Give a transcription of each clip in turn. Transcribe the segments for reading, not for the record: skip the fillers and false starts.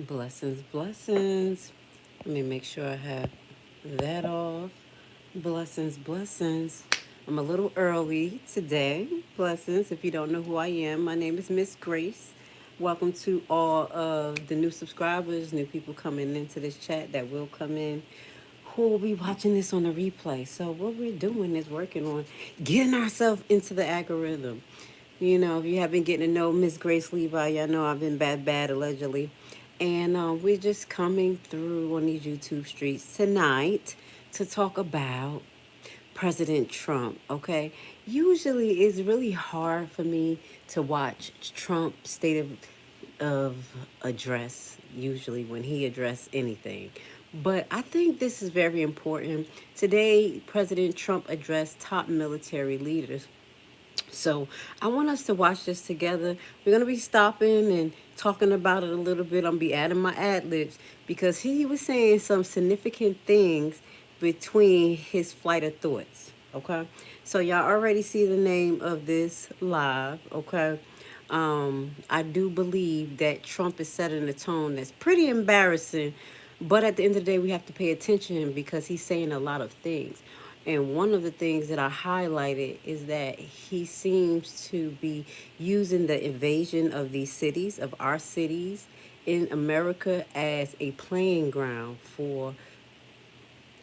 Blessings, blessings. Let me make sure I have that off. Blessings, blessings. I'm a little early today. Blessings. If you don't know who I am, my name is Miss Grace. Welcome to all of the new subscribers, new people coming into this chat that will come in who will be watching this on the replay. So, what we're doing is working on getting ourselves into the algorithm. If you have been getting to know Miss Grace Levi, y'all know I've been bad, allegedly. And we're just coming through on these YouTube streets tonight to talk about President Trump, okay? Usually it's really hard for me to watch Trump's of address, usually when he addressed anything. But I think this is very important. Today, President Trump addressed top military leaders, so I want us to watch this together. We're gonna be stopping and talking about it a little bit. I'm gonna be adding my ad libs because he was saying some significant things between his flight of thoughts. Okay, so y'all already see the name of this live. Okay, I do believe that Trump is setting a tone that's pretty embarrassing, but at the end of the day, we have to pay attention because he's saying a lot of things. And one of the things that I highlighted is that he seems to be using the invasion of these cities, of our cities in America, as a playing ground for,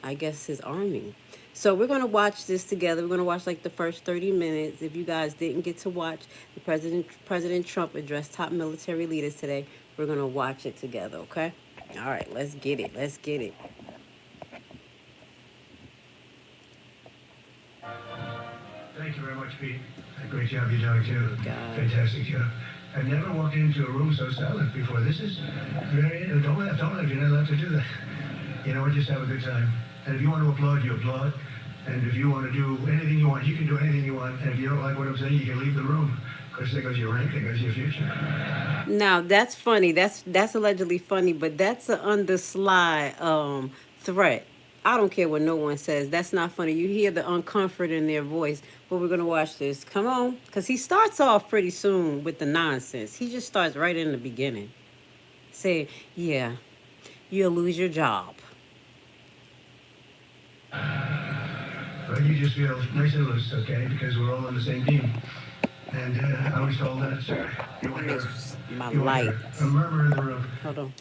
I guess, his army. So we're going to watch this together. We're going to watch like the first 30 minutes. If you guys didn't get to watch the President Trump address top military leaders today, we're going to watch it together, okay? All right, let's get it. Let's get it. Thank you very much, Pete. A great job you're doing, too. God. Fantastic job. I've never walked into a room so silent before. This is very... Don't laugh. You're not allowed to do that. You know what? Just have a good time. And if you want to applaud, you applaud. And if you want to do anything you want, you can do anything you want. And if you don't like what I'm saying, you can leave the room. Of course, there goes your rank, there goes your future. Now that's funny. That's allegedly funny, but that's an on the sly threat. I don't care what no one says. That's not funny. You hear the uncomfort in their voice. But we're gonna watch this. Come on, because he starts off pretty soon with the nonsense. He just starts right in the beginning, saying, "Yeah, you'll lose your job." But you just feel nice and loose, okay? Because we're all on the same team. And I was told that, sir, you want to My hear light. a murmur in the room. Hold on.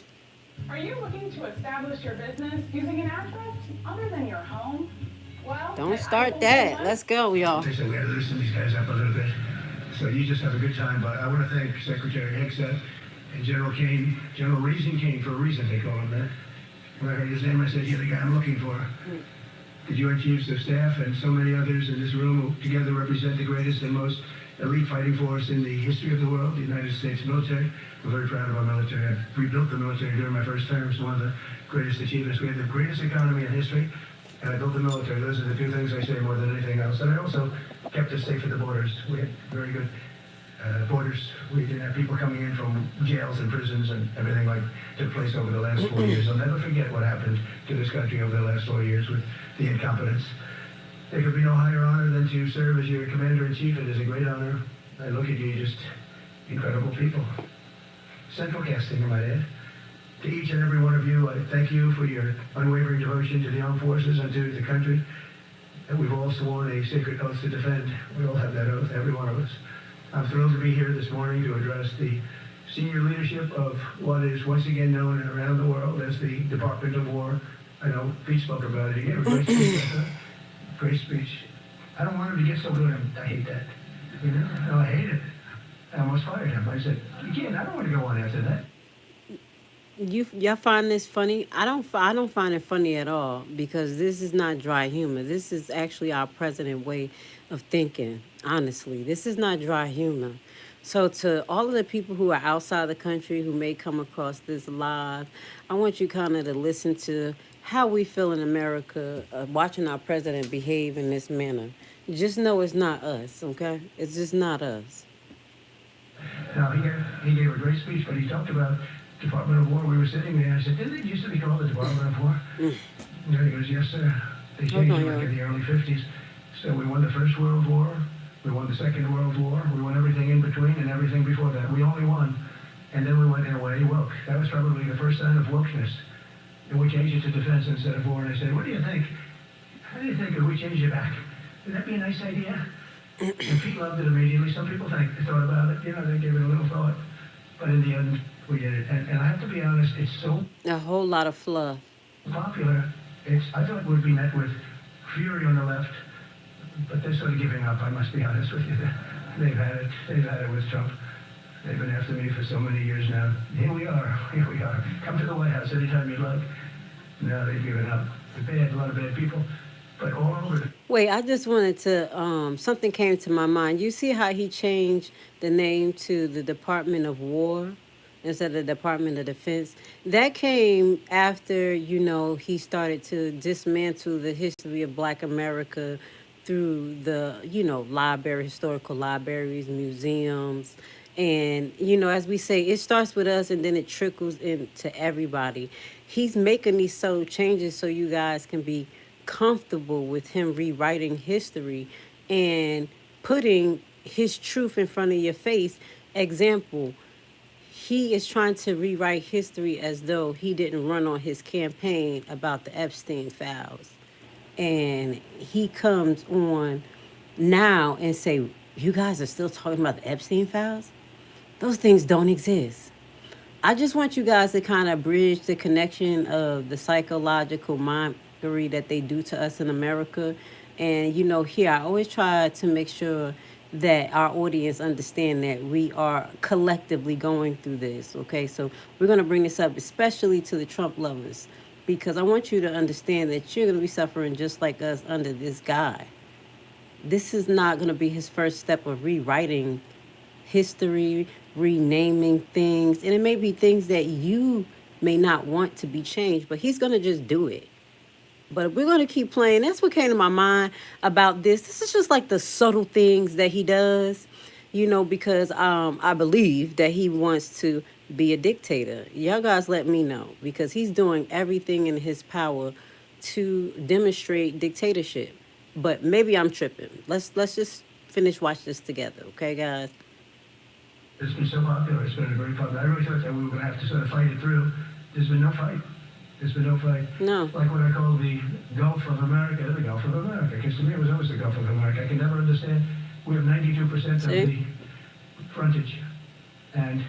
Are you looking to establish your business using an address other than your home? Well, Don't start that. Let's go, y'all. They said we had to loosen these guys up a little bit. So you just have a good time. But I want to thank Secretary Hegseth and General Kane, General Raising Kane, for a reason they call him that. When I heard his name, I said, you're the guy I'm looking for. The Joint Chiefs of Staff and so many others in this room who together represent the greatest and most elite fighting force in the history of the world, the United States military. I'm very proud of our military. I rebuilt the military during my first term. It's one of the greatest achievements. We have the greatest economy in history, and I built the military. Those are the two things I say more than anything else. And I also kept us safe at the borders. We had very good borders. We didn't have people coming in from jails and prisons and everything like took place over the last 4 years. I'll never forget what happened to this country over the last 4 years with the incompetence. There could be no higher honor than to serve as your commander-in-chief. It is a great honor. I look at you, just incredible people. Central casting, I might add. To each and every one of you, I thank you for your unwavering devotion to the armed forces and to the country. And we've all sworn a sacred oath to defend. We all have that oath, every one of us. I'm thrilled to be here this morning to address the senior leadership of what is once again known around the world as the Department of War. I know Pete spoke about it. He gave a great speech. Great speech. I don't want him to get so good. I hate that. You know? No, I hate it. I almost fired him. I said, you can't. I don't want to go on after that. Y'all find this funny? I don't find it funny at all because this is not dry humor. This is actually our president way of thinking. Honestly, this is not dry humor. So to all of the people who are outside the country who may come across this live, I want you kind of to listen to how we feel in America, watching our president behave in this manner. Just know it's not us, okay? It's just not us. Now, he gave a great speech, but he talked about Department of War. We were sitting there, and I said, didn't it used to be called the Department of War? And he goes, yes, sir. They changed it like in the early 50s. So we won the First World War, we won the Second World War, we won everything in between and everything before that. We only won And then we went, in a way, woke. That was probably the first sign of wokeness. And we changed it to defense instead of war. And I said, what do you think? How do you think if we change it back? Would that be a nice idea? And Pete loved it immediately. Some people thought about it. They gave it a little thought. But in the end, we did it. And I have to be honest, it's so A whole lot of fluff. popular. I thought it would be met with fury on the left, but they're sort of giving up, I must be honest with you. They've had it. They've had it with Trump. They've been after me for so many years now. Here we are. Here we are. Come to the White House anytime you'd like. No, they've given up. A lot of bad people, but all over the Wait, I just wanted to, something came to my mind. You see how he changed the name to the Department of War instead of the Department of Defense? That came after, he started to dismantle the history of Black America through the, historical libraries, museums. And, as we say, it starts with us and then it trickles into everybody. He's making these subtle changes so you guys can be comfortable with him rewriting history and putting his truth in front of your face. Example, he is trying to rewrite history as though he didn't run on his campaign about the Epstein files. And he comes on now and say, you guys are still talking about the Epstein files? Those things don't exist. I just want you guys to kind of bridge the connection of the psychological mockery that they do to us in America. And, here I always try to make sure that our audience understand that we are collectively going through this. Okay, so we're going to bring this up, especially to the Trump lovers, because I want you to understand that you're going to be suffering just like us under this guy. This is not going to be his first step of rewriting history, renaming things, and it may be things that you may not want to be changed, but he's going to just do it. But we're going to keep playing. That's what came to my mind about this. This is just like the subtle things that he does, because I believe that he wants to be a dictator. Y'all guys let me know, because he's doing everything in his power to demonstrate dictatorship. But maybe I'm tripping. Let's just watch this together, okay, guys? It's been so popular. It's been very popular. I really thought that we were going to have to sort of fight it through. There's been no fight. There's been no fight. No. Like what I call the Gulf of America, the Gulf of America. Because to me, it was always the Gulf of America. I can never understand. We have 92% of the frontage. And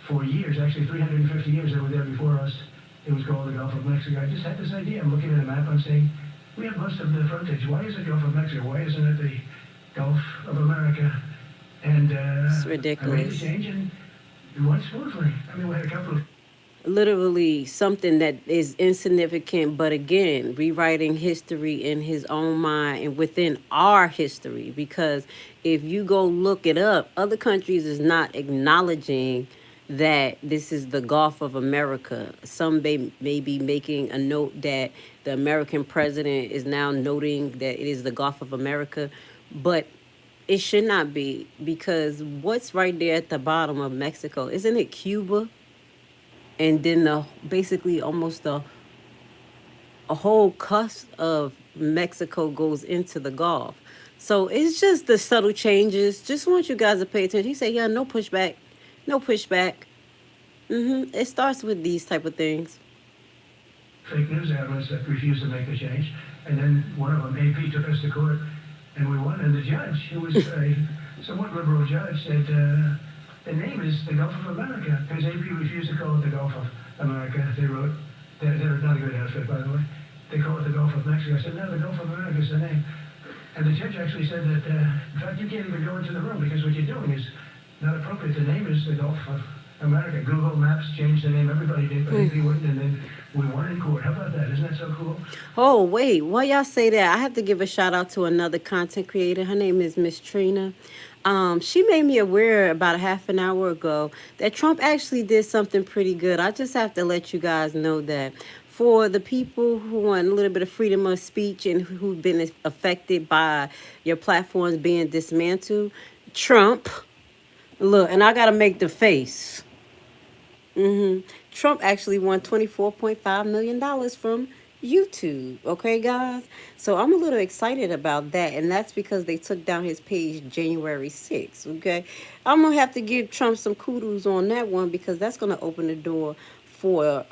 for years, actually 350 years that were there before us, it was called the Gulf of Mexico. I just had this idea. I'm looking at a map. I'm saying, we have most of the frontage. Why is it Gulf of Mexico? Why isn't it the Gulf of America? And It's I made the ridiculous. change and it went smoothly. I mean, we had a couple of Literally something that is insignificant, but again, rewriting history in his own mind and within our history. Because if you go look it up, other countries is not acknowledging that this is the Gulf of America. Some may be making a note that the American president is now noting that it is the Gulf of America, but it should not be, because what's right there at the bottom of Mexico, isn't it Cuba? And then basically almost a whole cusp of Mexico goes into the Gulf. So it's just the subtle changes. Just want you guys to pay attention. He said, yeah, no pushback. No pushback. It starts with these type of things. fake news outlets that refused to make the change. And then one of them, AP, took us to court, and we won. And the judge, who was a somewhat liberal judge, said the name is the Gulf of America, because AP refused to call it the Gulf of America. They wrote, they're not a good outfit, by the way. They call it the Gulf of Mexico. I said, no, the Gulf of America is the name. And the judge actually said that, in fact, you can't even go into the room because what you're doing is not appropriate. The name is the Gulf of America. Google Maps changed the name. Everybody did, but AP wouldn't. And then we won in court. How about that? Isn't that so cool? Oh, wait. While y'all say that, I have to give a shout out to another content creator. Her name is Miss Trina. She made me aware about a half an hour ago that Trump actually did something pretty good. I just have to let you guys know that for the people who want a little bit of freedom of speech and who've been affected by your platforms being dismantled, Trump, look, and I got to make the face. Trump actually won $24.5 million from YouTube. Okay, guys? So I'm a little excited about that. And that's because they took down his page January 6th. Okay. I'm going to have to give Trump some kudos on that one because that's going to open the door for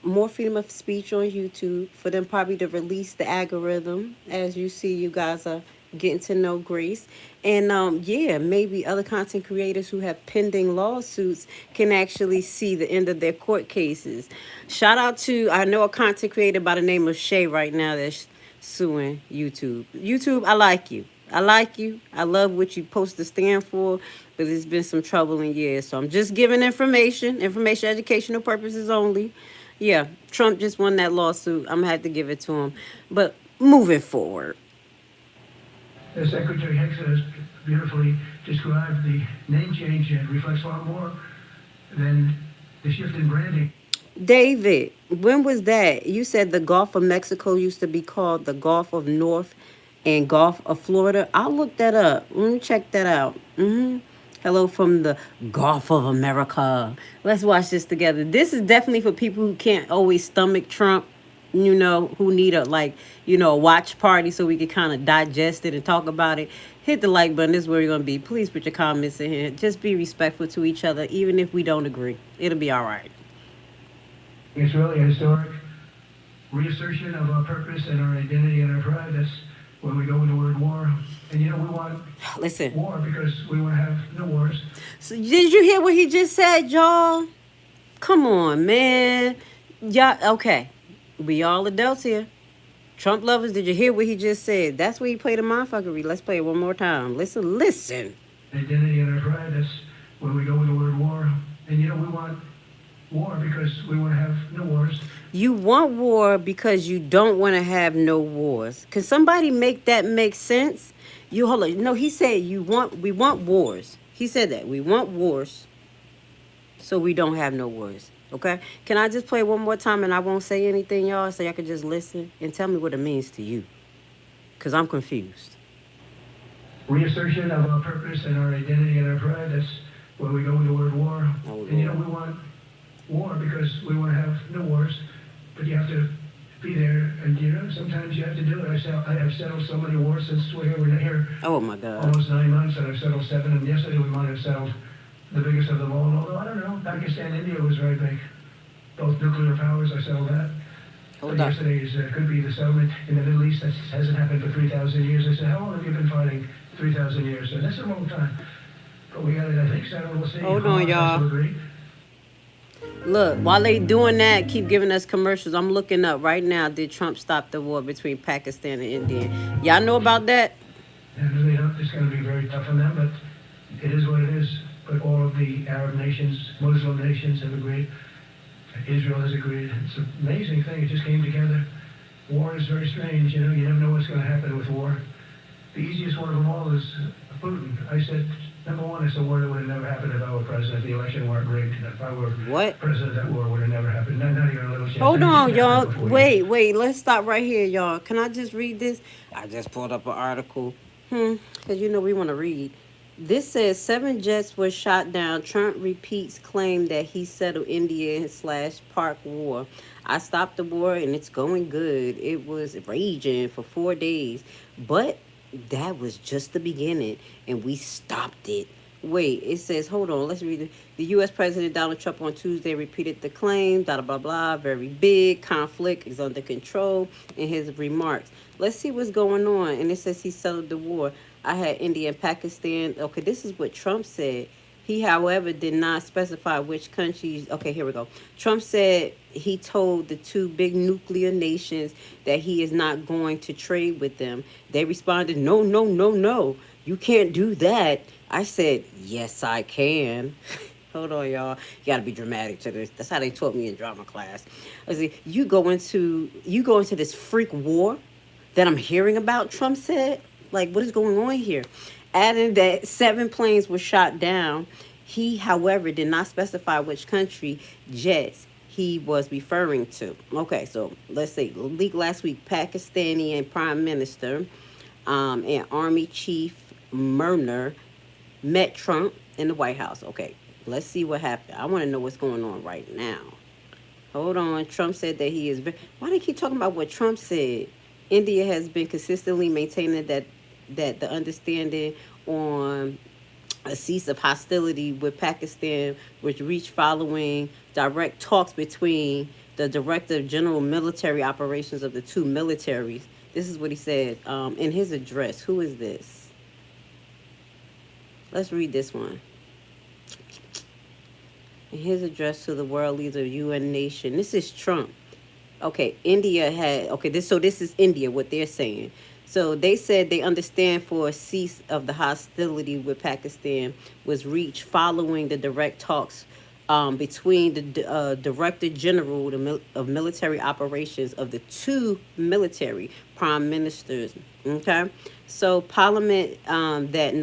more freedom of speech on YouTube, for them probably to release the algorithm. As you see, you guys are getting to know Grace. And yeah, maybe other content creators who have pending lawsuits can actually see the end of their court cases. Shout out to, I know a content creator by the name of Shay right now that's suing YouTube. YouTube, I like you. I like you. I love what you post to stand for, but there's been some troubling years. So I'm just giving information, educational purposes only. Yeah, Trump just won that lawsuit. I'm gonna have to give it to him. But moving forward. As Secretary Hicks has beautifully described, the name change reflects far more than the shift in branding. David, when was that? You said the Gulf of Mexico used to be called the Gulf of North and Gulf of Florida. I'll look that up. Let me check that out. Hello from the Gulf of America. Let's watch this together. This is definitely for people who can't always stomach Trump, who need a a watch party so we can kind of digest it and talk about it. Hit the like button. This is where you're gonna be. Please put your comments in here. Just be respectful to each other, even if we don't agree. It'll be all right. It's really a historic reassertion of our purpose and our identity and our pride. That's when we go into word war. And we want Listen. war because we want to have no wars. So did you hear what he just said, y'all? Come on, man. Y'all, okay. We all adults here. Trump lovers, did you hear what he just said? That's where he played the mindfuckery. Let's play it one more time. Listen. Identity and our pride. That's when we go into word war. And we want war because we want to have no wars. You want war because you don't want to have no wars. Can somebody make that make sense? You hold on. No, he said we want wars. He said that. We want wars so we don't have no wars. Okay? Can I just play one more time and I won't say anything, y'all, so y'all can just listen and tell me what it means to you? Because I'm confused. Reassertion of our purpose and our identity and our pride. That's when we go into word war. Oh, and we want war because we want to have no wars. But you have to be there, and sometimes you have to do it. I have settled so many wars since we're here. Oh my God. Almost 9 months, and I've settled 7. And yesterday we might have settled the biggest of them all. Although I don't know, Pakistan, India was very big. Both nuclear powers, I settled that. Hold but on. Yesterday could be the settlement in the Middle East. That hasn't happened for 3,000 years. I said, how long have you been fighting? 3,000 years. And that's a long time. But we got it, I think, settled. We'll see. Hold on, y'all. Look, while they doing that, keep giving us commercials. I'm looking up right now. Did Trump stop the war between Pakistan and India? Y'all know about that? And it's going to be very tough on them, but it is what it is. But all of the Arab nations, Muslim nations have agreed. Israel has agreed. It's an amazing thing. It just came together. War is very strange. You never know what's going to happen with war. The easiest one of them all is Putin. I said, number one, it's a war that would have never happened if I were president. The election weren't rigged. If I were president, that war would have never happened. Not even a little chance. Hold on, y'all. Wait. Let's stop right here, y'all. Can I just read this? I just pulled up an article. Because we want to read. This says 7 jets were shot down. Trump repeats claim that he settled India/Pak war. I stopped the war and it's going good. It was raging for 4 days. But that was just the beginning and we stopped it. Wait, it says, hold on, let's read it. The U.S. President Donald Trump on Tuesday repeated the claim, blah, blah, blah, very big, conflict is under control in his remarks. Let's see what's going on. And it says he settled the war. I had India and Pakistan. Okay, this is what Trump said. He, however, did not specify which countries. Okay, here we go. Trump said he told the 2 big nuclear nations that he is not going to trade with them. They responded, no. You can't do that. I said, yes, I can. Hold on, y'all. You got to be dramatic to this. That's how they taught me in drama class. I said, you go into this freak war that I'm hearing about, Trump said. Like, what is going on here? Adding that 7 planes were shot down. He, however, did not specify which country jets he was referring to. Okay, so let's see. Leaked last week, Pakistani and Prime Minister and Army Chief Murner met Trump in the White House. Okay, let's see what happened. I want to know what's going on right now. Hold on. Trump said that he is. Why do they keep talking about what Trump said? India has been consistently maintaining that the understanding on a cease of hostility with Pakistan, which reached following direct talks between the Director of General Military Operations of the two militaries. This is what he said in his address. Who is this? Let's read this one. In his address to the world leaders of UN nation. This is Trump. Okay, India had this is India, what they're saying. So they said they understand for a cease of the hostility with Pakistan was reached following the direct talks between the Director General of Military Operations of the two military prime ministers. Okay, so Parliament that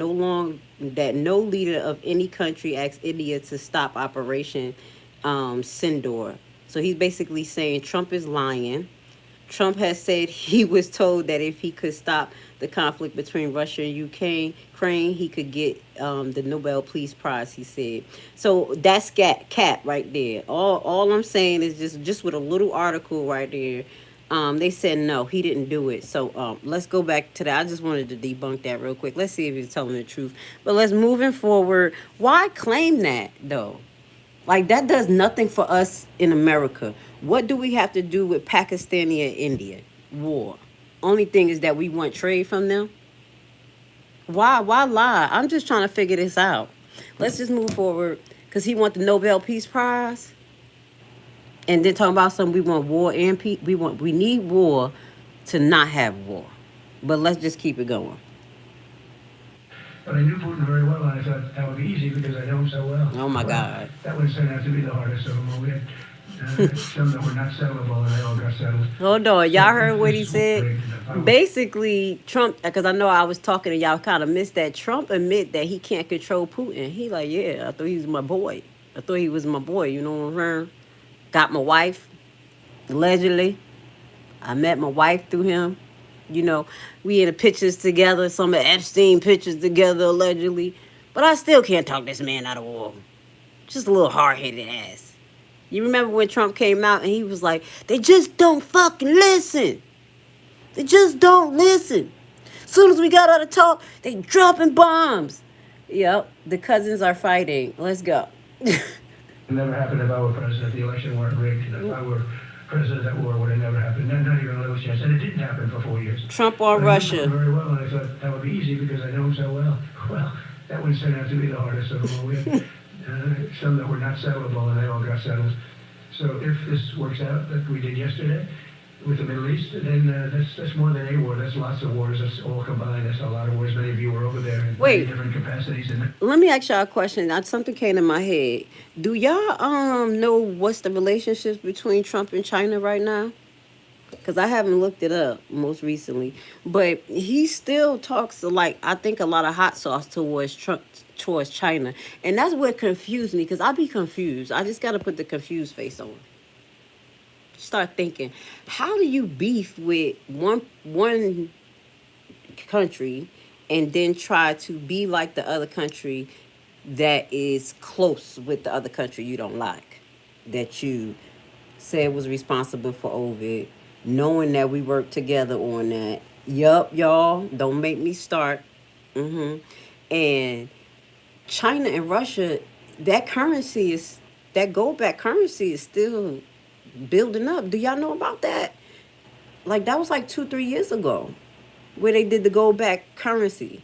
no leader of any country asked India to stop Operation Sindoor. So he's basically saying Trump is lying. Trump has said he was told that if he could stop the conflict between Russia and Ukraine, he could get the Nobel Peace Prize, he said. So that's cat right there. All I'm saying is just with a little article right there, they said no, he didn't do it. So let's go back to that. I just wanted to debunk that real quick. Let's see if he's telling the truth. But let's moving forward. Why claim that though? Like, that does nothing for us in America. What do we have to do with Pakistani and India? War. Only thing is that we want trade from them. Why lie? I'm just trying to figure this out. Let's just move forward. Because he want the Nobel Peace Prize. And then talking about something, we want war and peace. We need war to not have war. But let's just keep it going. But I knew Putin very well, and I thought that would be easy because I know him so well. Oh, my God. That would turn out to be the hardest of them all. We had some that were not settleable, and they all got settled. Hold on. Y'all heard what he said? Basically, Trump, because I know I was talking and y'all kind of missed that. Trump admit that he can't control Putin. He like, yeah, I thought he was my boy. You know what I'm saying? Got my wife, allegedly. I met my wife through him. You know, we in the pictures together, some of Epstein pictures together, allegedly. But I still can't talk this man out of war. Just a little hard-headed ass. You remember when Trump came out and he was like, they just don't fucking listen. They just don't listen. As soon as we got out of talk, they dropping bombs. Yep, the cousins are fighting. Let's go. It never happened if I were president. The election weren't rigged. If I were president, that war would have never happened. Not even a little chance. And it didn't happen for 4 years. Trump or But Russia? I knew him very well, and I thought that would be easy because I know him so well. Well, that would turn out to be the hardest of them all. We had some that were not settleable, and they all got settled. So if this works out, like we did yesterday with the Middle East, then that's more than a war. That's lots of wars. That's all combined. That's a lot of wars. Many of you were over there in many different capacities. Let me ask y'all a question. Something came in my head. Do y'all know what's the relationships between Trump and China right now? Because I haven't looked it up most recently. But he still talks like, I think, a lot of hot sauce towards China. And that's what confused me, because I be confused. I just got to put the confused face on. Start thinking, how do you beef with one country and then try to be like the other country that is close with the other country you don't like, that you said was responsible for COVID, knowing that we worked together on that? Yup, y'all, don't make me start. And China and Russia, that gold-backed currency is still building up. Do y'all know about that? Like, that was like 2-3 years ago where they did the gold-backed currency.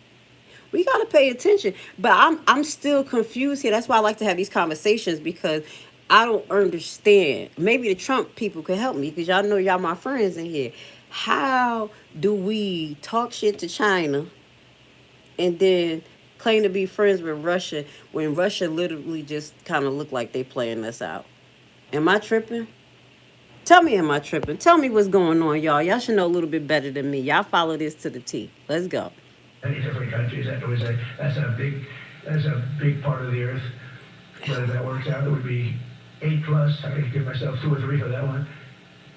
We got to pay attention. But I'm still confused here. That's why I like to have these conversations, because I don't understand. Maybe the Trump people could help me, because y'all know y'all my friends in here. How do we talk shit to China and then claim to be friends with Russia when Russia literally just kind of look like they playing us out? Am I tripping? Tell me, am I tripping? Tell me what's going on, y'all. Y'all should know a little bit better than me. Y'all follow this to the T. Let's go. Many different countries. That's a big part of the earth. Whether that works out, it would be 8+. I could give myself 2 or 3 for that one.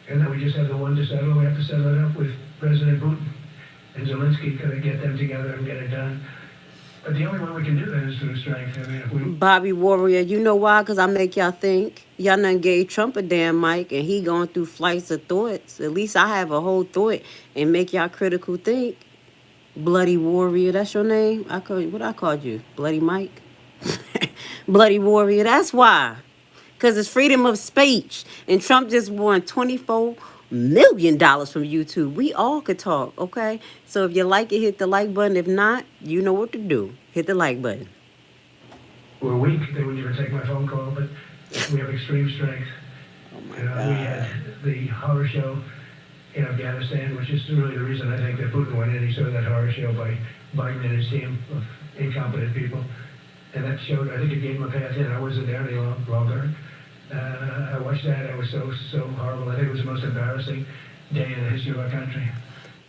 And then we just have the one to settle. We have to settle it up with President Putin and Zelensky. Got to get them together and get it done. But the only way we can do that is through strength. I mean, if we Bobby Warrior, you know why? Because I make y'all think. Y'all done gave Trump a damn mic and he going through flights of thoughts. At least I have a whole thought and make y'all critical think. Bloody Warrior, that's your name? What I called you? Bloody Mike? Bloody Warrior, that's why. Because it's freedom of speech. And Trump just won $24 million from YouTube. We all could talk, okay? So if you like it, hit the like button. If not, you know what to do. Hit the like button. were weak, they wouldn't even take my phone call, but we have extreme strength. Oh my We God. had the horror show in Afghanistan, which is really the reason I think that Putin went in. He saw that horror show by Biden and his team of incompetent people. And that showed, I think it gave him a path in. I wasn't there any longer. I watched that. It was so horrible. I think it was the most embarrassing day in the history of our country.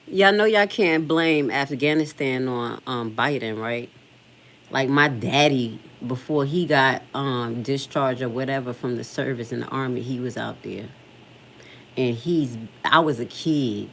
Y'all know y'all can't blame Afghanistan on Biden, right? Like my daddy, before he got discharged or whatever from the service in the army, he was out there. And I was a kid.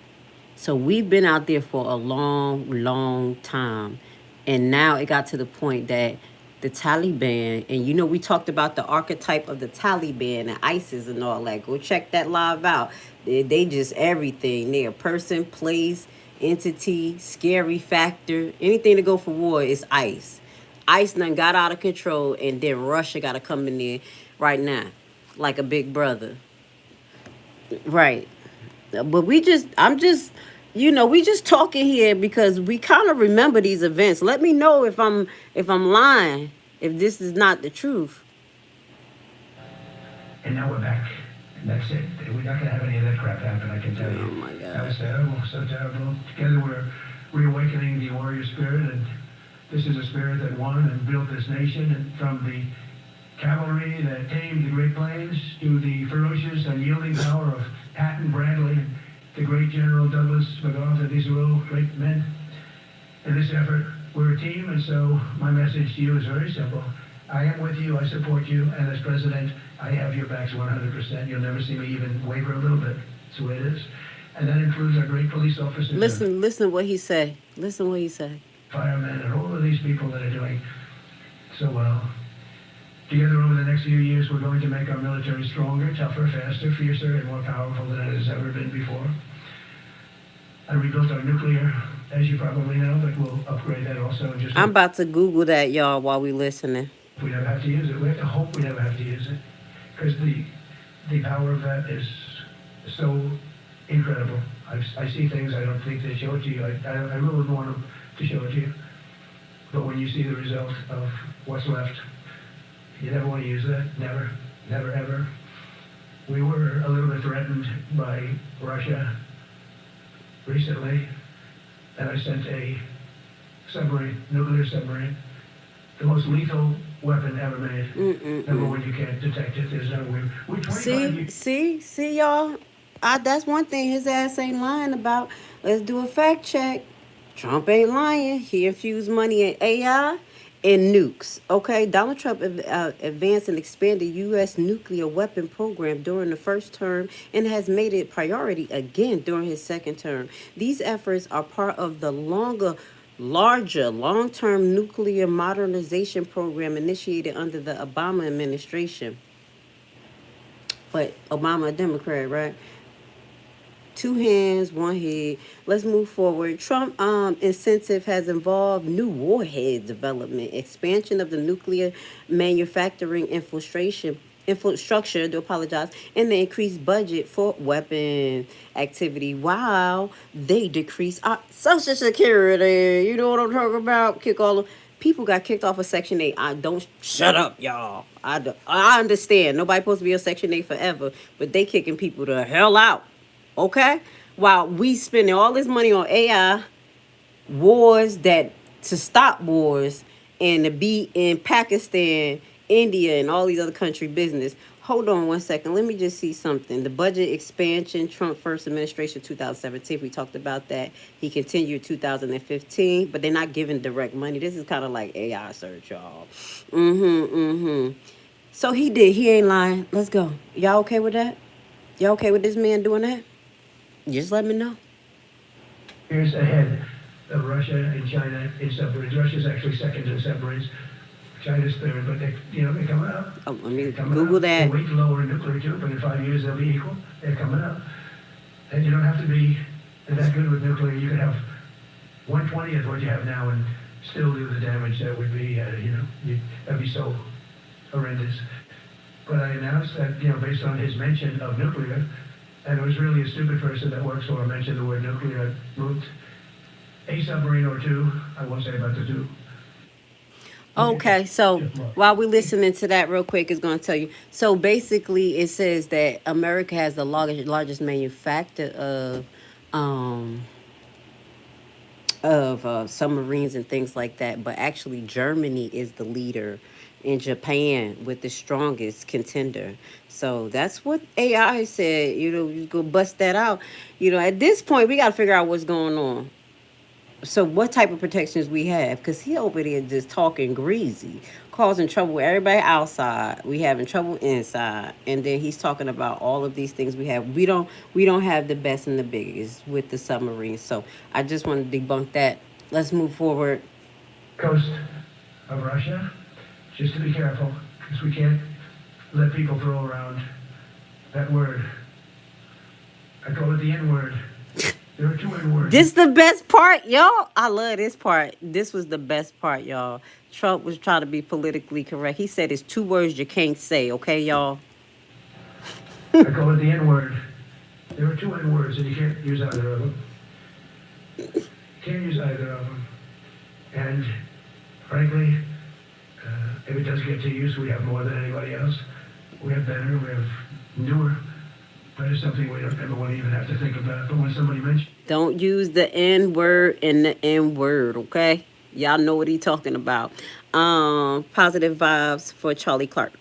So we've been out there for a long time. And now it got to the point that the Taliban, and you know, we talked about the archetype of the Taliban and ISIS and all that. Go check that live out. They just everything. They a person, place, entity, scary factor. Anything to go for war is ICE. ICE done got out of control, and then Russia got to come in there right now like a big brother. Right. But we just talking here because we kind of remember these events. Let me know if I'm lying, if this is not the truth. And now we're back. And that's it. We're not going to have any of that crap happen, I can tell you. Oh my God. That was terrible, so terrible. Together we're reawakening the warrior spirit, and this is a spirit that won and built this nation, and from the cavalry that tamed the Great Plains to the ferocious, unyielding power of Patton Bradley, the great General Douglas MacArthur. These are all great men. In this effort, we're a team, and so my message to you is very simple. I am with you, I support you, and as president, I have your backs 100%. You'll never see me even waver a little bit. That's the way it is. And that includes our great police officers. Listen what he say. Listen what he say. Firemen and all of these people that are doing so well. Together over the next few years, we're going to make our military stronger, tougher, faster, fiercer, and more powerful than it has ever been before. I rebuilt our nuclear, as you probably know, but we'll upgrade that also. I'm about to Google that, y'all, while we listening. We never have to use it. We have to hope we never have to use it, because the power of that is so incredible. I see things I don't think they show it to you. I really wouldn't want them to show it to you. But when you see the result of what's left, you never want to use that. Never, never, ever. We were a little bit threatened by Russia recently, and I sent a submarine, nuclear submarine, the most lethal weapon ever made. Number one, you can't detect it. There's no way. See, y'all. That's one thing his ass ain't lying about. Let's do a fact check. Trump ain't lying. He infused money in AI and nukes. Okay, Donald Trump advanced and expanded U.S. nuclear weapon program during the first term and has made it priority again during his second term. These efforts are part of the larger long-term nuclear modernization program initiated under the Obama administration. But Obama a Democrat, right? Two hands, one head. Let's move forward. Trump incentive has involved new warhead development, expansion of the nuclear manufacturing infrastructure, and the increased budget for weapon activity while they decrease our Social Security. You know what I'm talking about? Kick all of people got kicked off of Section 8. Don't shut up, y'all. I understand. Nobody supposed to be on Section 8 forever, but they kicking people the hell out. Okay? While we spending all this money on AI, wars to stop wars, and to be in Pakistan, India, and all these other country business. Hold on one second. Let me just see something. The budget expansion, Trump first administration, 2017. We talked about that. He continued 2015, but they're not giving direct money. This is kind of like AI search, y'all. So he did. He ain't lying. Let's go. Y'all okay with that? Y'all okay with this man doing that? Just let me know. Years ahead, of Russia and China in submarines. Russia's actually second in submarines. China's third, but they're coming up. Oh, let me They're coming Google up. that. They wait to lower nuclear too, but in 5 years they'll be equal. They're coming up. And you don't have to be that good with nuclear. You could have 1/20th what you have now and still do the damage that would be, that'd be so horrendous. But I announced that, based on his mention of nuclear, and it was really a stupid person that works for him mentioned the word nuclear, moved a submarine or two. I won't say about the two. Okay, so while we're listening to that real quick, it's going to tell you. So basically, it says that America has the largest manufacturer um, of submarines and things like that, but actually Germany is the leader in Japan with the strongest contender. So that's what AI said. You go bust that out. At this point, we got to figure out what's going on. So what type of protections we have? Because he over there just talking greasy, causing trouble with everybody outside. We having trouble inside, and then he's talking about all of these things we have. We don't have the best and the biggest with the submarines. So I just want to debunk that. Let's move forward. Coast of Russia, just to be careful, because we can't let people throw around that word. I call it the N word. There are two N words. This the best part, y'all. I love this part. This was the best part, y'all. Trump was trying to be politically correct. He said it's two words you can't say, okay, y'all? I call it the N word. There are two N words, and you can't use either of them. Can't use either of them. And frankly, if it does get to use, we have more than anybody else. We have better, we have newer. But it's something we don't ever want to even have to think about. But when somebody mentions... Don't use the N word and the N word, okay? Y'all know what he talking about. Positive vibes for Charlie Clark.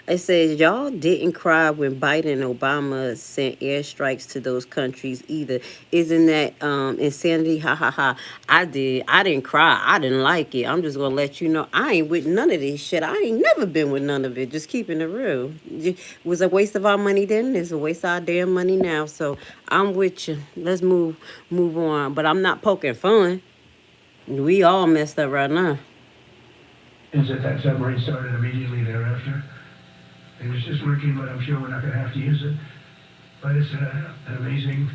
It says y'all didn't cry when Biden and Obama sent airstrikes to those countries either. Isn't that insanity? Ha ha ha. I did. I didn't cry. I didn't like it. I'm just gonna let you know I ain't with none of this shit. I ain't never been with none of it. Just keeping it real. It was a waste of our money then. It's a waste of our damn money now. So I'm with you. Let's move on. But I'm not poking fun. We all messed up right now. is that submarine started immediately thereafter. It was just working, but I'm sure we're not going to have to use it. But it's an amazing,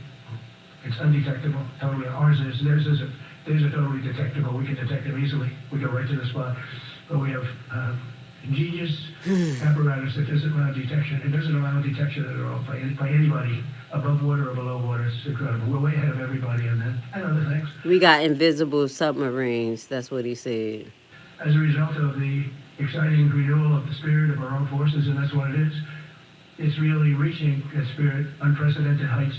it's undetectable, totally. Ours is, theirs are totally detectable. We can detect them easily. We go right to the spot. But we have ingenious apparatus that doesn't allow detection. It doesn't allow detection at all by anybody above water or below water. It's incredible. We're way ahead of everybody on that and other things. We got invisible submarines. That's what he said. As a result of the exciting renewal of the spirit of our armed forces, and that's what it is. It's really reaching that spirit, unprecedented heights.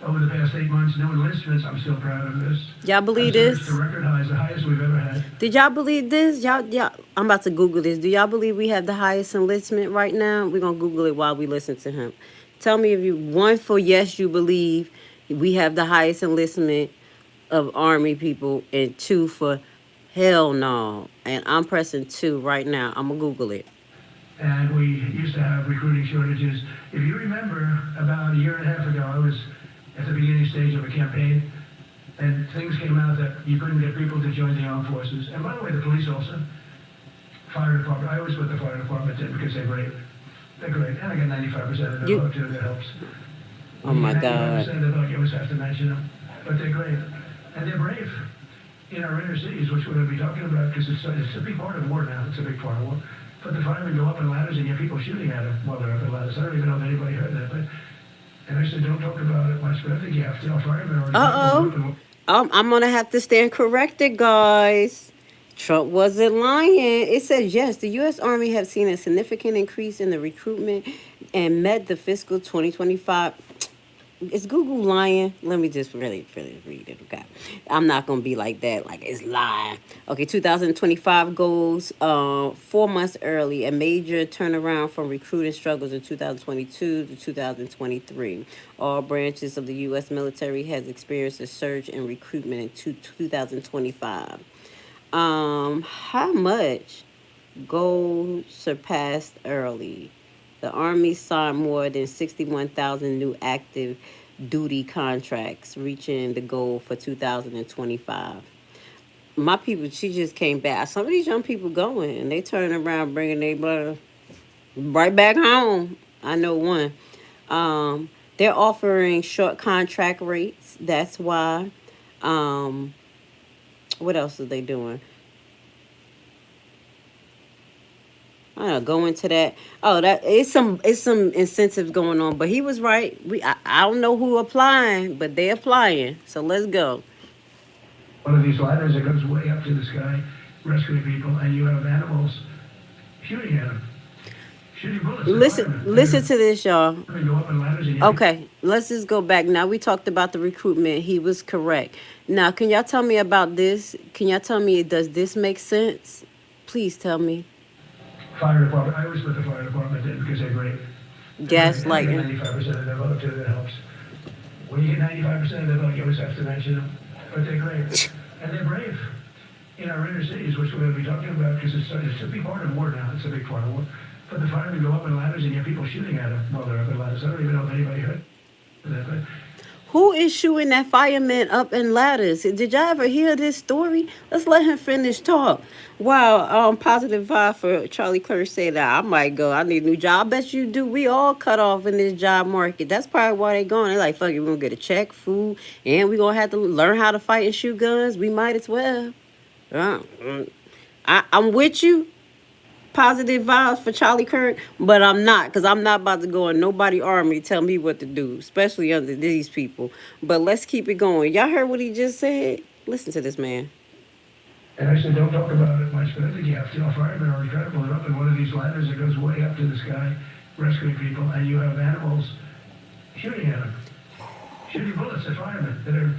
Over the past 8 months, no enlistments. I'm still proud of this. Y'all believe this? To record highs, the highest we've ever had. Did y'all believe this? Y'all, I'm about to Google this. Do y'all believe we have the highest enlistment right now? We're gonna Google it while we listen to him. Tell me if you, one for yes, you believe we have the highest enlistment of Army people, and two for hell no. And I'm pressing 2 right now. I'm gonna Google it. And we used to have recruiting shortages. If you remember, about a year and a half ago, I was at the beginning stage of a campaign, and things came out that you couldn't get people to join the armed forces. And by the way, the police also. Fire department. I always put the fire department in because they're great. They're great. And I got 95% of their vote too. That helps. Oh my God. 95% of the vote, you always have to mention them. But they're great. And they're brave in our inner cities, which we're going to be talking about because it's a big part of war now. It's a big part of war. But the firemen go up in ladders and you have people shooting at them while they're up in ladders. I don't even know if anybody heard that. But and I said, don't talk about it much, but I think you have to. Our firemen already. I'm gonna have to stand corrected, guys. Trump wasn't lying. It says yes, the U.S. Army have seen a significant increase in the recruitment and met the fiscal 2025. Is Google lying? Let me just really read it. Okay, I'm not gonna be like that. Like it's lying. Okay, 2025 goes 4 months early. A major turnaround from recruiting struggles in 2022 to 2023. All branches of the U.S. military has experienced a surge in recruitment in 2025. How much goal surpassed early? The Army signed more than 61,000 new active duty contracts, reaching the goal for 2025. My people, she just came back. Some of these young people going and they turning around bringing their butter right back home. I know one. They're offering short contract rates. That's why. Um, what else are they doing? I don't know, go into that. Oh, that it's some incentives going on. But he was right. I don't know who applying, but they applying. So let's go. One of these ladders that goes way up to the sky, rescuing people, and you have animals shooting at them, shooting bullets. Listen to this, y'all. They go up in ladders and you Okay, let's just go back. Now we talked about the recruitment. He was correct. Now, can y'all tell me about this? Can y'all tell me, does this make sense? Please tell me. fire department. I always put the fire department in because they're great. Gaslighting. 95% of their vote too, that helps. When you get 95% of their vote, you always have to mention them. But they're great. And they're brave. In our inner cities, which we're going to be talking about, because it's a big part of war now. It's a big part of war. But the firemen go up in ladders and you have people shooting at them while they're up in ladders. I don't even know if anybody heard that. But Who is shooting that fireman up in ladders? Did y'all ever hear this story? Let's let him finish talk. Wow, positive vibe for Charlie Clerk say that I might go. I need a new job. I bet you do. We all cut off in this job market. That's probably why they going. They like, fuck it, we're gonna get a check, food, and we're gonna have to learn how to fight and shoot guns. We might as well. I'm with you. Positive vibes for Charlie Kirk, but I'm not, because I'm not about to go in nobody army tell me what to do, especially under these people. But let's keep it going. Y'all heard what he just said? Listen to this man. And I said, don't talk about it much, but I think you have to. Firemen are incredible. They're up in one of these ladders that goes way up to the sky, rescuing people, and you have animals shooting at them, shooting bullets at firemen that are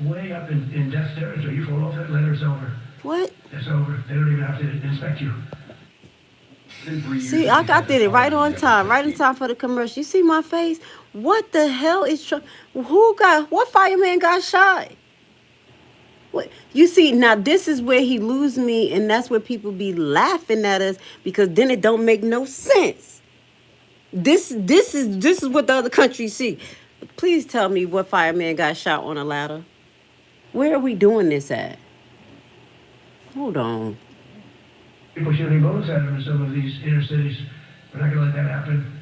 way up in death territory. You fall off that ladder, it's over. What? It's over. They don't even have to inspect you. See, I got it right on time, right in time for the commercial. You see my face? What the hell is what fireman got shot? What you see now? This is where he lose me, and that's where people be laughing at us because then it don't make no sense. This is what the other countries see. Please tell me what fireman got shot on a ladder. Where are we doing this at? Hold on. People shooting bullets at them in some of these inner cities. We're not going to let that happen.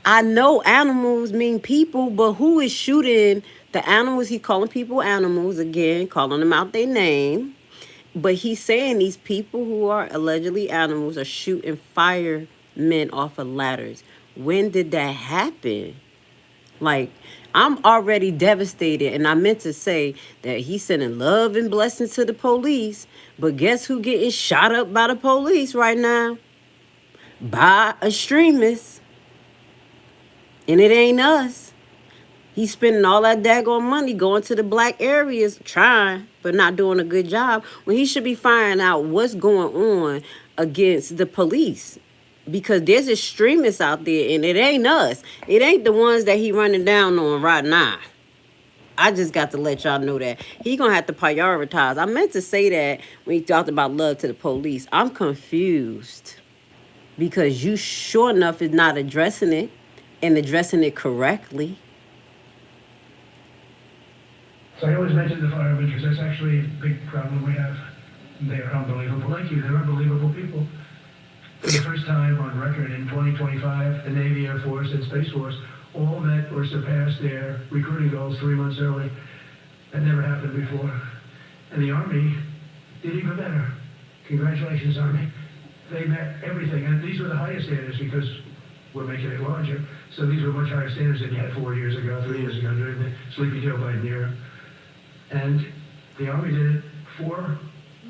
I know animals mean people, but who is shooting the animals? He calling people animals again, calling them out their name. But he's saying these people who are allegedly animals are shooting firemen off of ladders. When did that happen? Like, I'm already devastated, and I meant to say that he's sending love and blessings to the police, but guess who getting shot up by the police right now? By extremists. And it ain't us. He's spending all that daggone money going to the black areas, trying, but not doing a good job, when he should be finding out what's going on against the police. Because there's extremists out there, and it ain't us. It ain't the ones that he running down on right now. I just got to let y'all know that. He gonna have to prioritize. I meant to say that when he talked about love to the police. I'm confused. Because you sure enough is not addressing it and addressing it correctly. So I always mention the firemen because that's actually a big problem we have. They're unbelievable. Like you, they're unbelievable people. For the first time on record in 2025, the Navy, Air Force, and Space Force all met or surpassed their recruiting goals 3 months early. That never happened before. And the Army did even better. Congratulations, Army. They met everything. And these were the highest standards because we're making it larger. So these were much higher standards than you had 4 years ago, 3 years ago during the Sleepy Joe Biden era. And the Army did it 4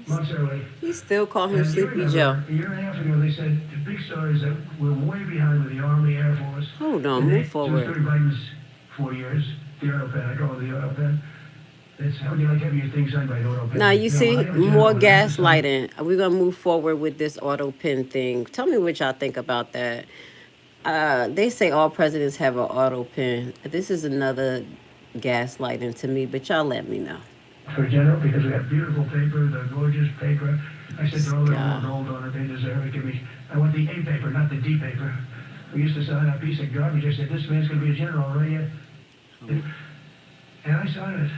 months early. He still call him And you Sleepy Joe. remember, a year and a half ago, they said the big story is that we're way behind with the Army, Air Force. Hold on, And move So forward. during Biden's 4 years, the auto pen, I call it the auto pen. It's how do you like having your things signed by an auto pen? Now you see, I have a more general, I have to sign- gaslighting. We're gonna move forward with this auto pen thing. Tell me what y'all think about that. They say all presidents have an auto pen. This is another gaslighting to me, but y'all let me know. For general, because we have beautiful paper, the gorgeous paper. I said throw a little Yeah. more gold on it, they deserve it. Give me, I want the A paper, not the D paper. We used to sign a piece of garbage. I said, this man's gonna be a general, right here. And I signed it.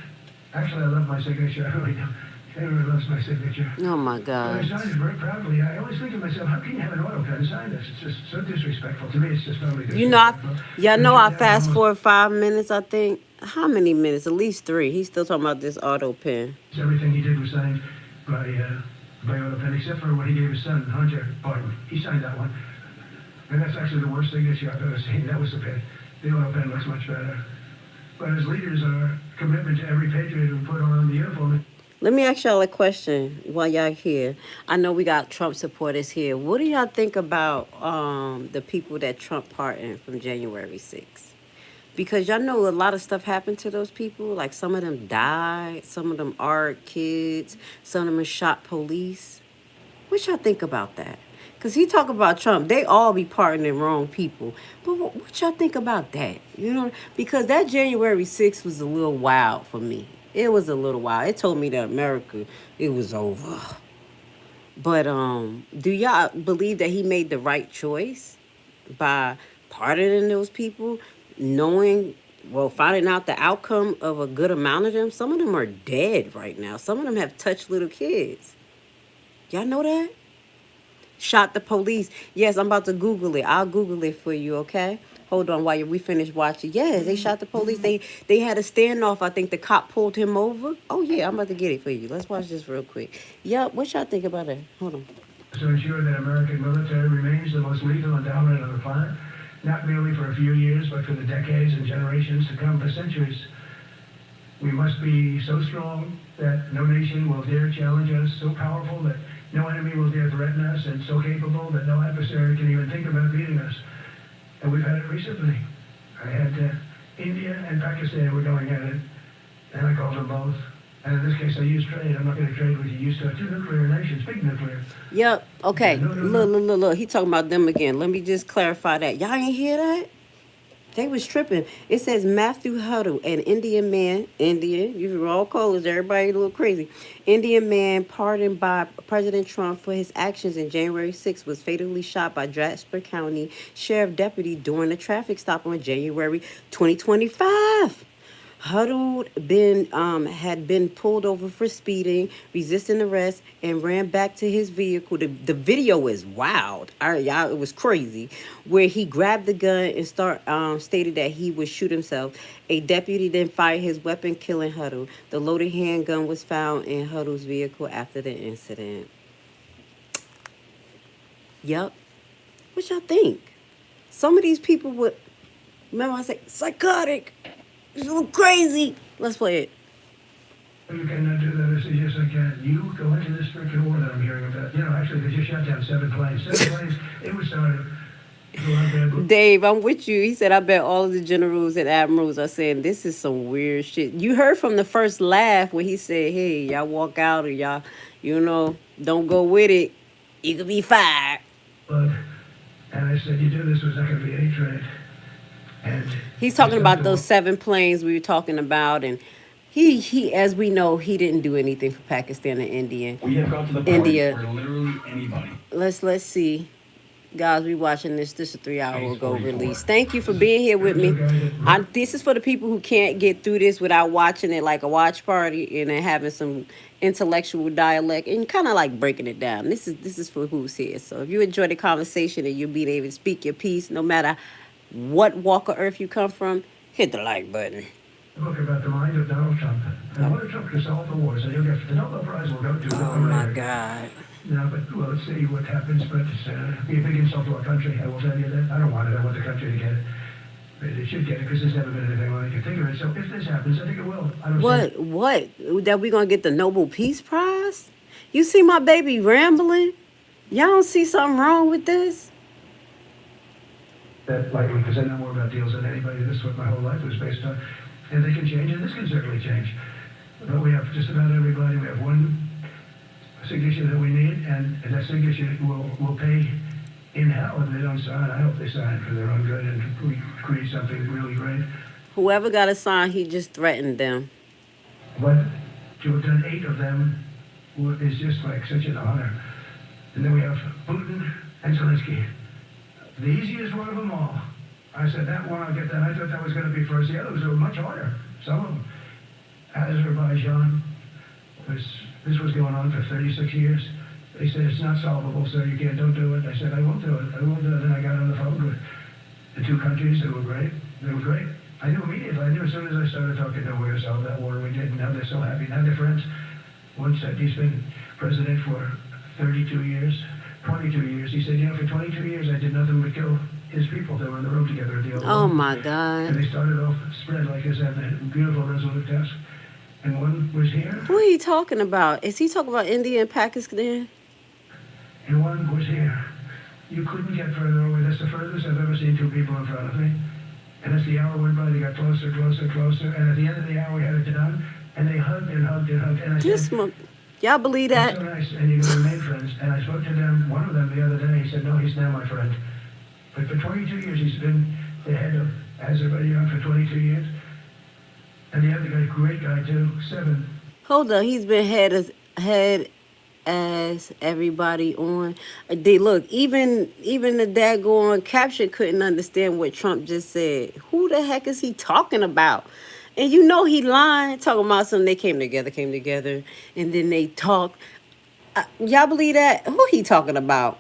Actually, I love my signature. I really do. Everyone loves my signature. Oh my But I God. signed it very proudly. I always think to myself, how can you have an auto pen sign this? It's just so disrespectful. To me, it's just totally You know, disrespectful. y'all And know it I should happen fast almost forward 5 minutes, I think. How many minutes? At least 3. He's still talking about this auto pen. everything he did was signed by auto pen, except for when he gave his son, Hunter, pardon. He signed that one. And that's actually the worst signature I've ever seen. That was the pen. The auto pen looks much better. But as leaders, our commitment to every patriot who put on the uniform. Let me ask y'all a question while y'all here. I know we got Trump supporters here. What do y'all think about the people that Trump pardoned from January 6th? Because y'all know a lot of stuff happened to those people. Like some of them died, some of them are kids, some of them shot police. What y'all think about that? Because he talk about Trump, they all be pardoning wrong people. But what y'all think about that? You know, because that January 6th was a little wild for me. It was a little wild. It told me that America, it was over. But do y'all believe that he made the right choice by pardoning those people, knowing, well, finding out the outcome of a good amount of them? Some of them are dead right now. Some of them have touched little kids. Y'all know that? Shot the police. Yes, I'm about to Google it. I'll Google it for you, okay? Hold on while we finish watching. Yes, they shot the police. They had a standoff. I think the cop pulled him over. Oh yeah, I'm about to get it for you. Let's watch this real quick. Yep, what y'all think about that? Hold on. To ensure that American military remains the most lethal and dominant on the planet, not merely for a few years, but for the decades and generations to come, for centuries. We must be so strong that no nation will dare challenge us, so powerful that no enemy will dare threaten us, and so capable that no adversary can even think about beating us. And we've had it recently. I had India and Pakistan were going at it, and I called them both. And in this case, I use trade. I'm not going to trade with you. Used to two nuclear nations, big nuclear. Yep. Okay. Look. He talking about them again. Let me just clarify that. Y'all ain't hear that? They was tripping. It says Matthew Huddle, an Indian man, you were all colors, everybody a little crazy. Indian man pardoned by President Trump for his actions in January 6th was fatally shot by Jasper County Sheriff Deputy during a traffic stop on January 2025. Huddled had been pulled over for speeding, resisting arrest, and ran back to his vehicle. The video is wild. Y'all, it was crazy. Where he grabbed the gun and stated that he would shoot himself. A deputy then fired his weapon, killing Huddle. The loaded handgun was found in Huddle's vehicle after the incident. Yep. What y'all think? Some of these people would, remember I said, psychotic. It's a little crazy. Let's play it. You cannot do that. I said, yes, I can. You go into this freaking war that I'm hearing about. You know, actually, they just shot down 7 planes. 7 planes. It was started. Dave, I'm with you. He said, I bet all of the generals and admirals are saying, this is some weird shit. You heard from the first laugh when he said, hey, y'all walk out or y'all, don't go with it. You could be fired. And I said, you do this, was not going to be any trade. And he's talking about those 7 planes we were talking about, and he, as we know, he didn't do anything for Pakistan and India. We have got to the point where literally anybody. Let's see, guys. We watching this. This is a 3-hour ago release. Thank you for being here with me. This is for the people who can't get through this without watching it like a watch party and then having some intellectual dialect and kind of like breaking it down. This is for who's here. So if you enjoy the conversation and you being able to speak your piece, no matter what walk of earth you come from, hit the like button. Book about the mind of Donald Trump. And what Trump to solve the wars. And you'll get the Nobel Prize will go to. Oh my God. No, but well, let's see what happens. But it's be a big insult to our country. I will tell you that. I don't want it. I want the country to get it. But it should get it because there's never been anything like it. Think of it. So if this happens, I think it will. I don't What? That we gonna get the Nobel Peace Prize? You see my baby rambling? Y'all don't see something wrong with this? That likely, because I know more about deals than anybody. This is what my whole life was based on. And they can change, and this can certainly change. But we have just about everybody. We have one signature that we need, and that signature will pay in hell if they don't sign. I hope they sign for their own good and we create something really great. Whoever got a sign, he just threatened them. But to have done 8 of them is just like such an honor. And then we have Putin and Zelensky. The easiest one of them all. I said, that one, I'll get that. I thought that was going to be first. The others were much harder. Some of them. Azerbaijan, this was going on for 36 years. They said, it's not solvable, so you can't, don't do it. I said, I won't do it. I won't do it. Then I got on the phone with the two countries. They were great. They were great. I knew immediately. I knew as soon as I started talking to them, we wuld solve that war. We did. Now they're so happy. Now they're friends. One said he's been president for 32 years, 22 years. He said, for 22 years I did nothing but kill his people. They were in the room together at the old Oh room. my And God. they started off spread like this, had the beautiful resolute task. And one was here, Who are you talking about? Is he talking about India and Pakistan? and one was here. You couldn't get further away. That's the furthest I've ever seen two people in front of me. And as the hour went by, they got closer, closer, closer. And at the end of the hour, we had it done. And they hugged and hugged and hugged. And I This said, y'all believe it's that? so nice. And you're going to remain friends. And I spoke to them, one of them the other day. He said, no, he's now my friend. But for 22 years, he's been the head of Azerbaijan for 22 years. And the other guy, great guy too, 7. Hold on, he's been head as everybody on. They look, even the daggone caption couldn't understand what Trump just said. Who the heck is he talking about? And you know he lying, talking about something they came together, and then they talk. Y'all believe that? Who he talking about?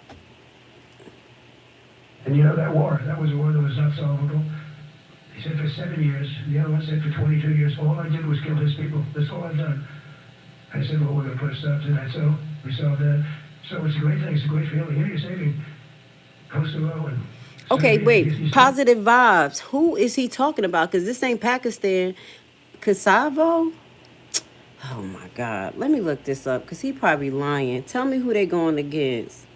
And that war, that was a war that was not solvable. He said for 7 years, the other one said for 22 years, all I did was kill his people. That's all I've done. I said, well, we're going to put a stop to that. So we solved that. So it's a great thing. It's a great feeling. You're saving Kosovo and... Okay, Serbia. wait. Positive vibes. Who is he talking about? Because this ain't Pakistan. Kosovo? Oh my God. Let me look this up because he probably lying. Tell me who they going against.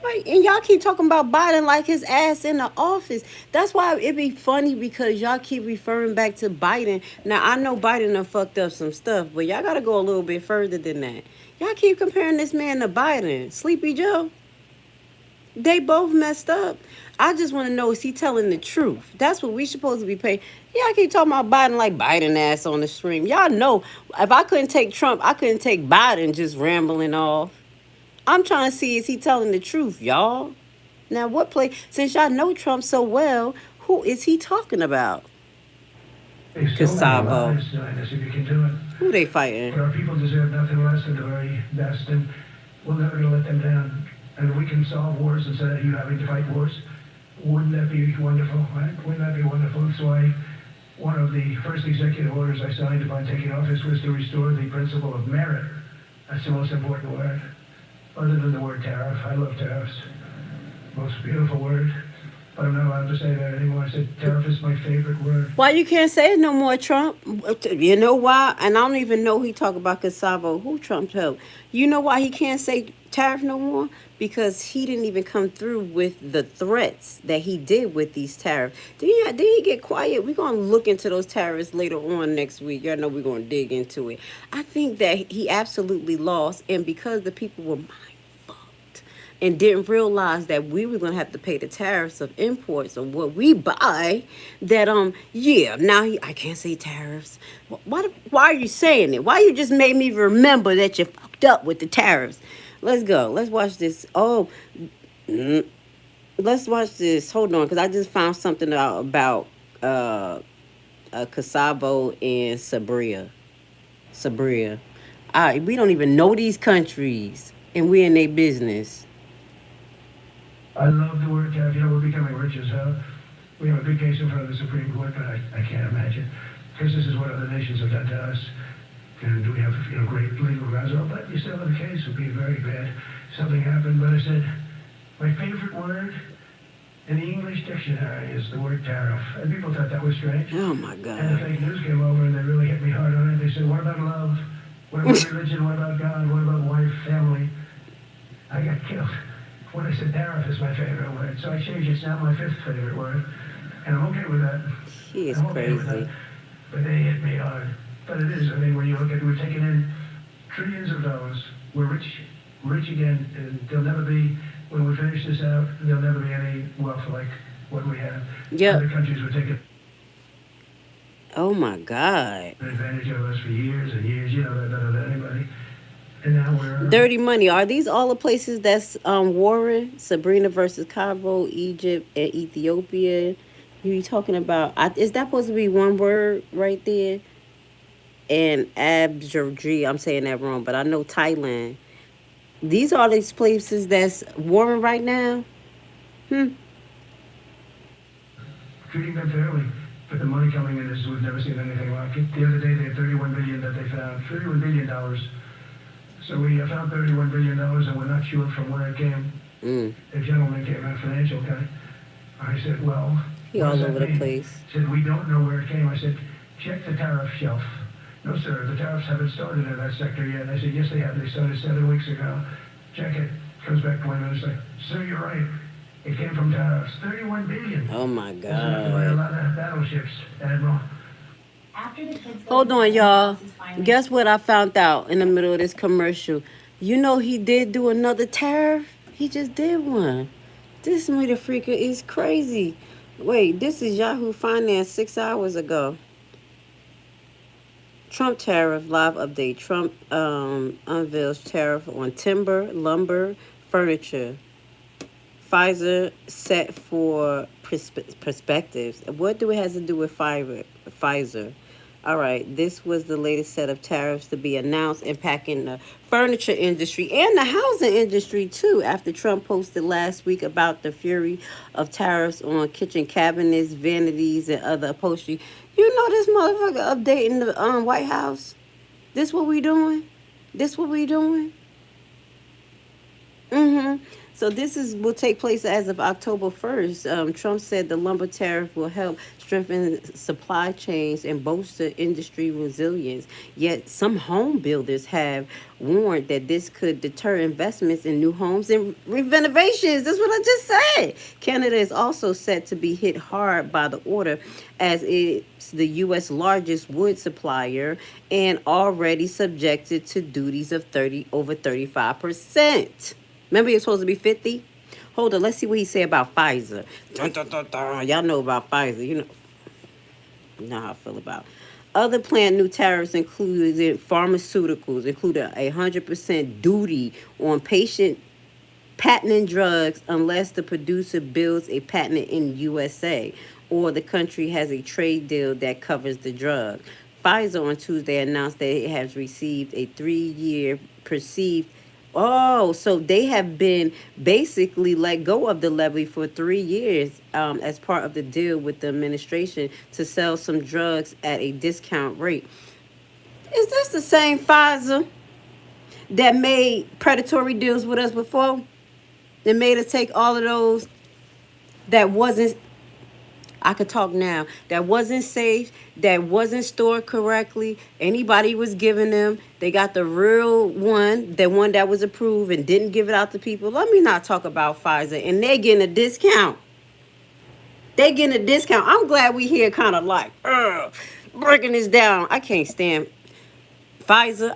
Right, and y'all keep talking about Biden like his ass in the office. That's why it be funny because y'all keep referring back to Biden. Now, I know Biden done fucked up some stuff, but y'all got to go a little bit further than that. Y'all keep comparing this man to Biden. Sleepy Joe. They both messed up. I just want to know, is he telling the truth? That's what we supposed to be paying. Y'all keep talking about Biden like Biden ass on the stream. Y'all know, if I couldn't take Trump, I couldn't take Biden just rambling off. I'm trying to see, is he telling the truth, y'all? Now, what play? Since y'all know Trump so well, who is he talking about? Kosovo. If you can do it. Who they fighting? But our people deserve nothing less than the very best, and we're never going to let them down. And we can solve wars instead of you having to fight wars. Wouldn't that be wonderful, right? Wouldn't that be wonderful? That's why one of the first executive orders I signed upon taking office was to restore the principle of merit. That's the most important word. Other than the word tariff. I love tariffs. Most beautiful word. But I'm not allowed to say that anymore. I said tariff is my favorite word. Why you can't say it no more, Trump? You know why? And I don't even know he talk about Kosovo. Who Trump helped? You know why he can't say tariff no more? Because he didn't even come through with the threats that he did with these tariffs. Did he get quiet? We're going to look into those tariffs later on next week. Y'all know we're going to dig into it. I think that he absolutely lost. And because the people were mind-fucked and didn't realize that we were going to have to pay the tariffs of imports of what we buy, that, now I can't say tariffs. Why are you saying it? Why you just made me remember that you fucked up with the tariffs? Let's go. Let's watch this. Let's watch this. Hold on, because I just found something out about Kosovo and Sabria. We don't even know these countries, and we're in their business. I love the word tariff. We're becoming rich as hell. We have a big case in front of the Supreme Court, but I can't imagine. Because this is what other nations have done to us. And we have, great legal grounds. But you still have a case. It would be very bad. Something happened. But I said, my favorite word in the English dictionary is the word tariff. And people thought that was strange. Oh, my And the God. fake news came over and they really hit me hard on it. They said, what about love? What about religion? What about God? What about wife, family? I got killed. When I said tariff is my favorite word. So I changed it. It's now my 5th favorite word. And I'm okay with that. He is I'm okay with crazy. that. But they hit me hard. But it is. I mean, when you look at it, we've taken in trillions of dollars. We're rich again. And there'll never be, when we finish this out, there'll never be any wealth like what we have. Yep. Other countries would take Oh, my God. advantage of us for years and years. You know that better than anybody. And now we're Dirty money. Are these all the places that's warring? Sabrina versus Cairo, Egypt, and Ethiopia. You talking about? Is that supposed to be one word right there? And Abjerji, I'm saying that wrong, but I know Thailand. These are these places that's warring right now. Hmm. treating them fairly. But the money coming in is we've never seen anything like it. The other day they had 31 billion that they found, $31 billion. So we found $31 billion, and we're not sure from where it came. A gentleman came, a financial guy. I said, well, He what all does that over the mean? place. He said, we don't know where it came. I said, check the tariff shelf. No, sir, the tariffs haven't started in that sector yet. I said, yes, they have. They started 7 weeks ago. Check it. Comes back 20 minutes later. Sir, you're right. It came from tariffs. 31 billion. Oh my That's enough to buy a God. lot of battleships, Admiral. Hold on, y'all. Guess what I found out in the middle of this commercial? You know he did do another tariff? He just did one. This motherfucker is crazy. Wait, this is Yahoo Finance 6 hours ago. Trump tariff live update. Trump unveils tariff on timber, lumber, furniture. Pfizer set for perspectives. What do it has to do with Pfizer? All right, this was the latest set of tariffs to be announced, impacting the furniture industry and the housing industry too. After Trump posted last week about the fury of tariffs on kitchen cabinets, vanities, and other upholstery. You know this motherfucker updating the White House. This what we doing? This what we doing? Mm-hmm. So this is will take place as of October 1st. Trump said the lumber tariff will help strengthen supply chains and bolster industry resilience. Yet some home builders have warned that this could deter investments in new homes and renovations. That's what I just said. Canada is also set to be hit hard by the order, as it's the U.S. largest wood supplier and already subjected to duties of 35%. Remember, you're supposed to be 50. Hold on, let's see what he say about Pfizer. Dun, dun, dun, dun. Y'all know about Pfizer. You know how I feel about. Other planned new tariffs included pharmaceuticals, including 100% duty on patient patenting drugs unless the producer builds a patent in USA or the country has a trade deal that covers the drug. Pfizer on Tuesday announced that it has received a 3-year perceived. Oh, so they have been basically let go of the levy for 3 years as part of the deal with the administration to sell some drugs at a discount rate. Is this the same Pfizer that made predatory deals with us before? That made us take all of those that wasn't, I could talk now, that wasn't safe, that wasn't stored correctly. Anybody was giving them. They got the real one, the one that was approved and didn't give it out to people. Let me not talk about Pfizer. And they're getting a discount. They getting a discount. I'm glad we here kind of like, breaking this down. I can't stand Pfizer.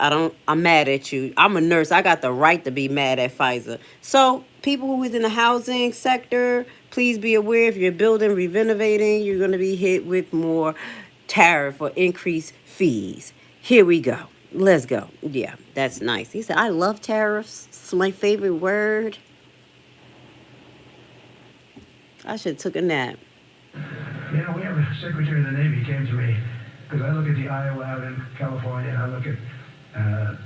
I'm mad at you. I'm a nurse. I got the right to be mad at Pfizer. So people who is in the housing sector, please be aware if you're building, renovating, you're going to be hit with more tariff or increased fees. Here we go. Let's go. Yeah, that's nice. He said, I love tariffs. It's my favorite word. I should have took a nap. You know, we have a Secretary of the Navy came to me because I look at the Iowa out in California, and I look at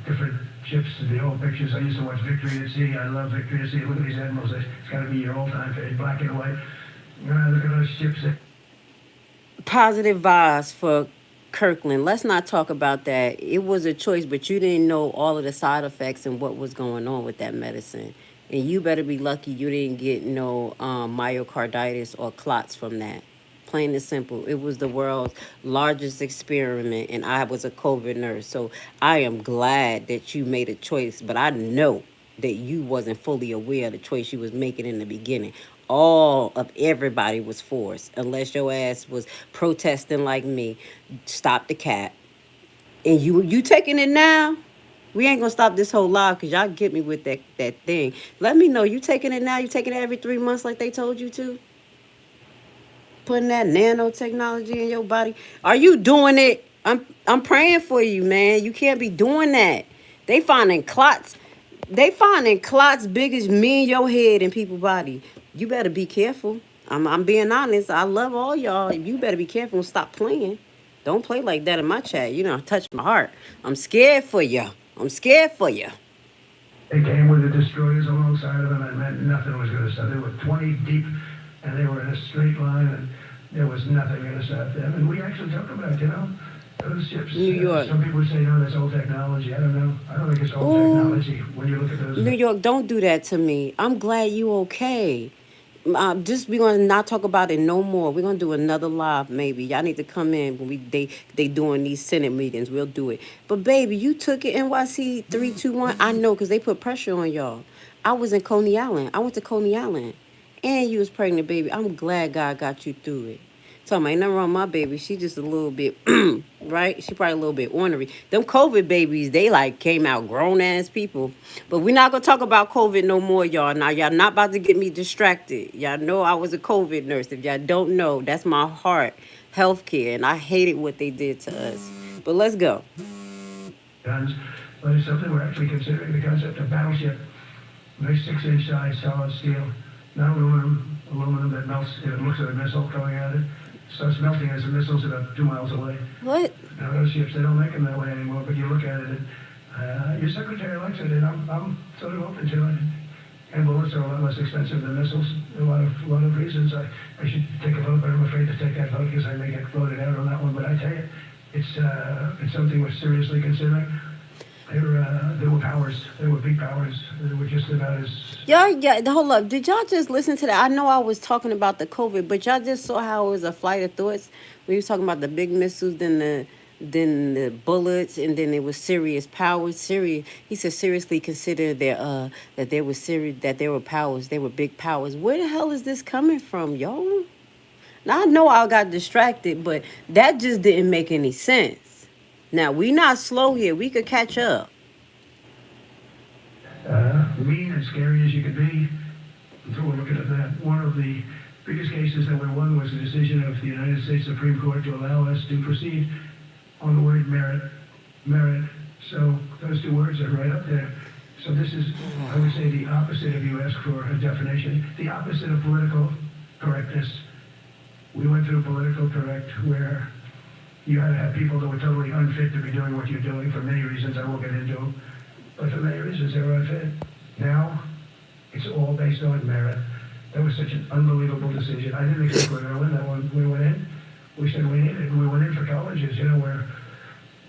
different ships, the old pictures. I used to watch Victory at Sea. I love Victory at Sea. Look at these admirals. It's got to be your all-time favorite, black and white. And I look at those ships. Positive vibes for Kirkland. Let's not talk about that. It was a choice, but you didn't know all of the side effects and what was going on with that medicine. And you better be lucky you didn't get no myocarditis or clots from that. Plain and simple. It was the world's largest experiment, and I was a COVID nurse. So I am glad that you made a choice, but I know that you wasn't fully aware of the choice you was making in the beginning. All of everybody was forced, unless your ass was protesting like me. Stop the cap. And you taking it now? We ain't gonna stop this whole live because y'all get me with that thing. Let me know. You taking it now? You taking it every 3 months like they told you to? Putting that nanotechnology in your body. Are you doing it? I'm praying for you, man. You can't be doing that. They finding clots. They finding clots big as me and your head in people's body. You better be careful. I'm being honest. I love all y'all. You better be careful and stop playing. Don't play like that in my chat. You know, touch my heart. I'm scared for you. I'm scared for you. They came with the destroyers alongside of them, and meant nothing was going to stop. They were 20 deep, and they were in a straight line, and there was nothing going to stop them. And we actually talk about, those ships. New York. Some people would say, no, that's old technology. I don't know. I don't think it's old technology when you look at those. New York, don't do that to me. I'm glad you okay. Just we're gonna not talk about it no more. We're gonna do another live maybe. Y'all need to come in when they doing these Senate meetings. We'll do it. But baby, you took it NYC 321. I know because they put pressure on y'all. I was in Coney Island. I went to Coney Island, and you was pregnant, baby. I'm glad God got you through it. So ain't nothing wrong with my baby. She just a little bit, right? She probably a little bit ornery. Them COVID babies, they like came out grown ass people. But we're not gonna talk about COVID no more, y'all. Now y'all not about to get me distracted. Y'all know I was a COVID nurse. If y'all don't know, that's my heart, healthcare, and I hated what they did to us. But let's go. Guns, but it's something we're actually considering. The concept of battleship, nice 6-inch size solid steel, not aluminum that melts if it looks at a missile coming at it. Starts melting as the missile's about 2 miles away. What? Now those ships, they don't make them that way anymore, but you look at it and your secretary likes it, and I'm sort of open to it. And bullets are a lot less expensive than missiles. A lot of reasons. I should take a vote, but I'm afraid to take that vote because I may get voted out on that one. But I tell you, it's something we're seriously considering. There were powers. There were big powers. They were just about as... Yeah, hold up. Did y'all just listen to that? I know I was talking about the COVID, but y'all just saw how it was a flight of thoughts. We was talking about the big missiles, then the bullets, and then it was serious powers. Serious. He said seriously consider their that they were serious, that there were powers, they were big powers. Where the hell is this coming from, y'all? Now I know I got distracted, but that just didn't make any sense. Now we not slow here. We could catch up. Mean and scary as you could be. So we're looking at that. One of the biggest cases that we won was the decision of the United States Supreme Court to allow us to proceed on the word merit. So those two words are right up there. So this is, I would say, the opposite, if you ask for a definition, the opposite of political correctness. We went through political correct where you had to have people that were totally unfit to be doing what you're doing for many reasons I won't get into them. But for many reasons they were unfit. Now, it's all based on merit. That was such an unbelievable decision. I didn't expect we were going to win that one. We went in. We said we needed it. And we went in for colleges, where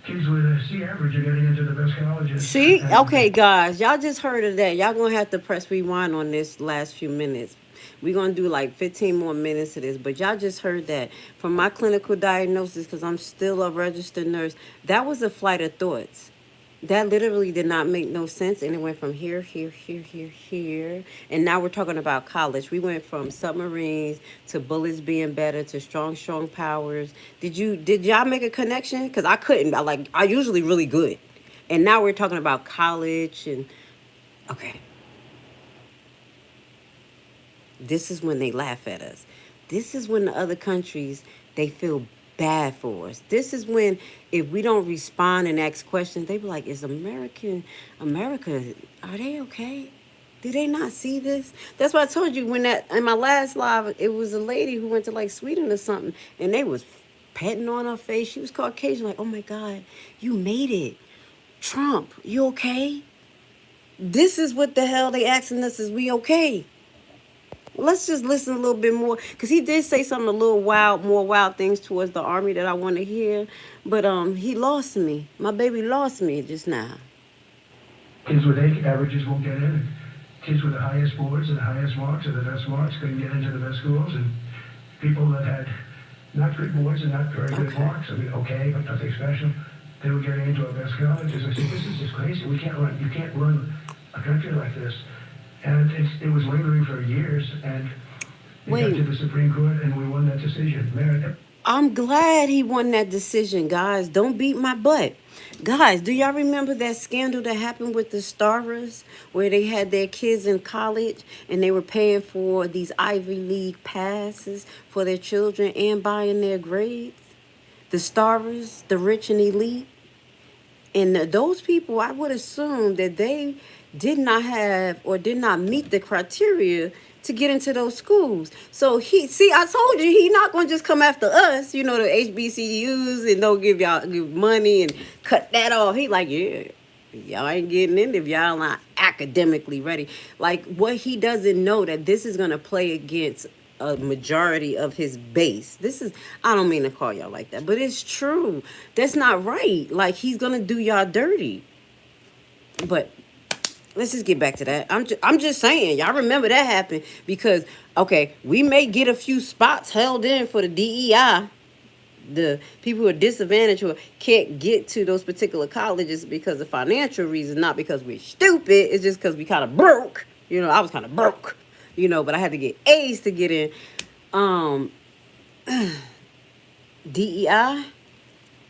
kids with a C average are getting into the best colleges. See? Okay, guys. Y'all just heard of that. Y'all going to have to press rewind on this last few minutes. We're going to do like 15 more minutes of this. But y'all just heard that. From my clinical diagnosis, because I'm still a registered nurse, that was a flight of thoughts. That literally did not make no sense. And it went from here. And now we're talking about college. We went from submarines to bullets being better to strong powers. Did y'all make a connection? Because I couldn't. I usually really good. And now we're talking about college and okay. This is when they laugh at us. This is when the other countries, they feel bad for us. This is when, if we don't respond and ask questions, they be like, is America, are they okay? Did they not see this? That's why I told you in my last live, it was a lady who went to like Sweden or something, and they was petting on her face. She was Caucasian, like, oh my God, you made it. Trump, you okay? This is what the hell they asking us, is we okay? Let's just listen a little bit more, because he did say something a little more wild things towards the army that I want to hear. But he lost me. My baby lost me just now. Kids with A averages won't get in. Kids with the highest boards and the highest marks or the best marks couldn't get into the best schools. And people that had not good boards and not very good marks, okay, but nothing special, they were getting into our best colleges. I said, this is just crazy. You can't run a country like this. And it was lingering for years, and it got to the Supreme Court, and we won that decision. I'm glad he won that decision, guys. Don't beat my butt. Guys, do y'all remember that scandal that happened with the Starers, where they had their kids in college, and they were paying for these Ivy League passes for their children and buying their grades? The Starers, the rich and elite. And those people, I would assume that they did not have or did not meet the criteria to get into those schools. So I told you, he not gonna just come after us, the HBCUs, and don't give money and cut that off. He like, yeah, y'all ain't getting in if y'all not academically ready. Like, what he doesn't know that this is gonna play against a majority of his base. I don't mean to call y'all like that, but it's true. That's not right. Like, he's gonna do y'all dirty. But let's just get back to that. I'm just saying, y'all remember that happened because, okay, we may get a few spots held in for the DEI. The people who are disadvantaged or can't get to those particular colleges because of financial reasons, not because we're stupid. It's just because we kind of broke. I was kind of broke, but I had to get A's to get in. DEI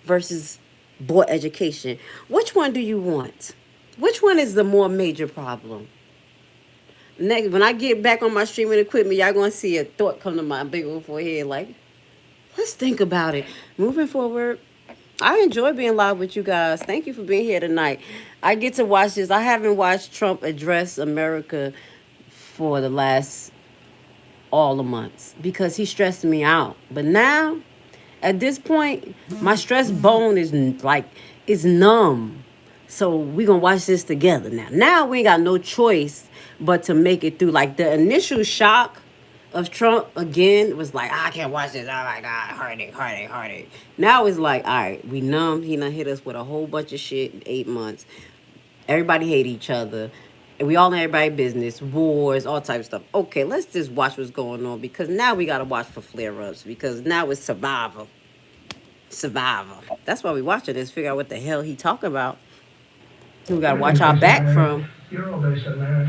versus board education. Which one do you want? Which one is the more major problem? Next, when I get back on my streaming equipment, y'all gonna see a thought come to my big old forehead. Like, let's think about it. Moving forward, I enjoy being live with you guys. Thank you for being here tonight. I get to watch this. I haven't watched Trump address America for the last all the months because he stressed me out. But now, at this point, my stress bone is numb. So we gonna watch this together now. Now we ain't got no choice but to make it through. Like, the initial shock of Trump again was like, I can't watch this. Oh my God, heartache. Now it's like, all right, we numb. He done hit us with a whole bunch of shit in 8 months. Everybody hate each other. And we all in everybody's business, wars, all types of stuff. Okay, let's just watch what's going on because now we gotta watch for flare-ups because now it's survival. That's why we watching this. Figure out what the hell he talking about. We gotta watch our back from. You're all based on merit.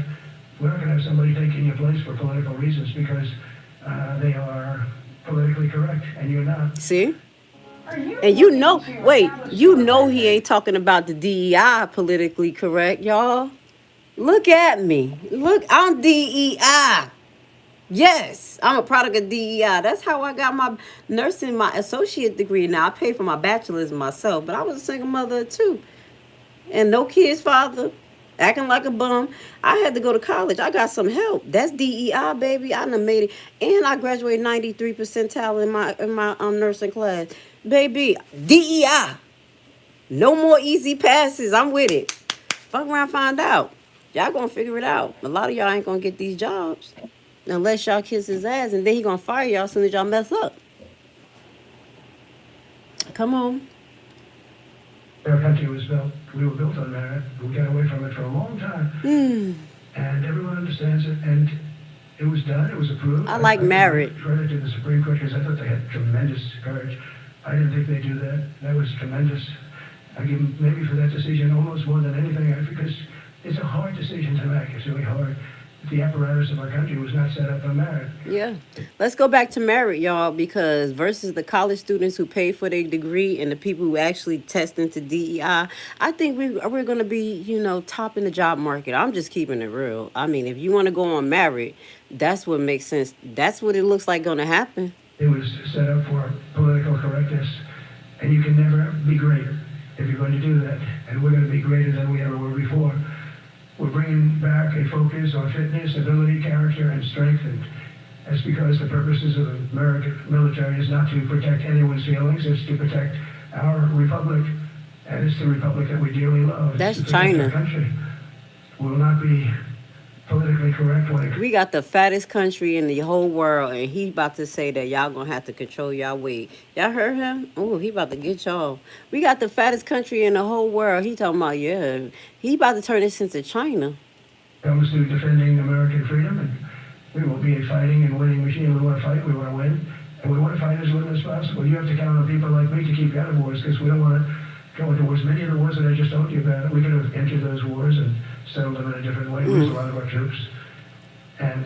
We're not going to have somebody taking your place for political reasons because they are politically correct and you're not. See? And Wait, he ain't talking about the DEI politically correct, y'all. Look at me. Look, I'm DEI. Yes, I'm a product of DEI. That's how I got my nursing, my associate degree. Now, I paid for my bachelor's myself, but I was a single mother too. And no kids, father, acting like a bum. I had to go to college. I got some help. That's DEI, baby. I done made it. And I graduated 93 percentile in my nursing class. Baby, DEI. No more easy passes. I'm with it. Fuck around, find out. Y'all gonna figure it out. A lot of y'all ain't gonna get these jobs unless y'all kiss his ass, and then he gonna fire y'all as soon as y'all mess up. Come on. Our country was built, we were built on merit. We got away from it for a long time. And everyone understands it. And it was done, it was approved. I like merit. I credit to the Supreme Court because I thought they had tremendous courage. I didn't think they'd do that. That was tremendous. I give them maybe for that decision almost more than anything because it's a hard decision to make. It's really hard. The apparatus of our country was not set up for merit. Yeah. Let's go back to merit, y'all, because versus the college students who pay for their degree and the people who actually test into DEI, I think we're going to be, top in the job market. I'm just keeping it real. I mean, if you want to go on merit, that's what makes sense. That's what it looks like going to happen. It was set up for political correctness, and you can never be greater if you're going to do that. And we're going to be greater than we ever were before. We're bringing back a focus on fitness, ability, character, and strength. And that's because the purposes of the American military is not to protect anyone's feelings. It's to protect our republic. And it's the republic that we dearly love. That's it's to protect China. Our country. We will not be politically correct when it... We got the fattest country in the whole world, and he about to say that y'all gonna have to control y'all weight. Y'all heard him? Oh, he about to get y'all. We got the fattest country in the whole world. He talking about, yeah, he about to turn this into China. Comes to defending American freedom, and we will be a fighting and winning machine. We want to fight, we want to win, and we want to fight as little as possible. You have to count on people like me to keep you out of wars, because we don't want to go into wars. Many of the wars that I just told you about, we could have entered those wars and settled them in a different way, lose a lot of our troops. And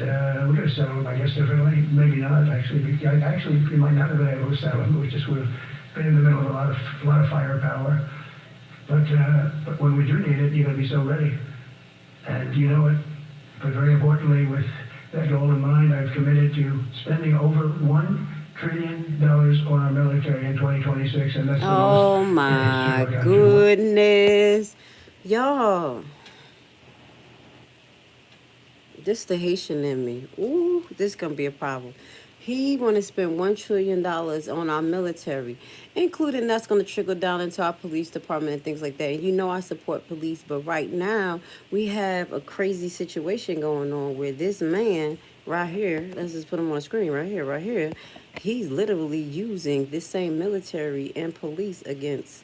we could have settled them, I guess, differently. Maybe not, actually. Actually, we might not have been able to settle them. We just would have been in the middle of a lot of firepower. But when we do need it, you got to be so ready. And you know it. But very importantly, with that goal in mind, I've committed to spending over $1 $1 trillion on our military in 2026, and that's the Oh most in my history. Look out, goodness. Y'all, this the Haitian in me. Ooh, this gonna be a problem. He want to spend $1 trillion on our military, including that's going to trickle down into our police department and things like that. And you know I support police, but right now we have a crazy situation going on where this man right here, let's just put him on the screen right here, he's literally using this same military and police against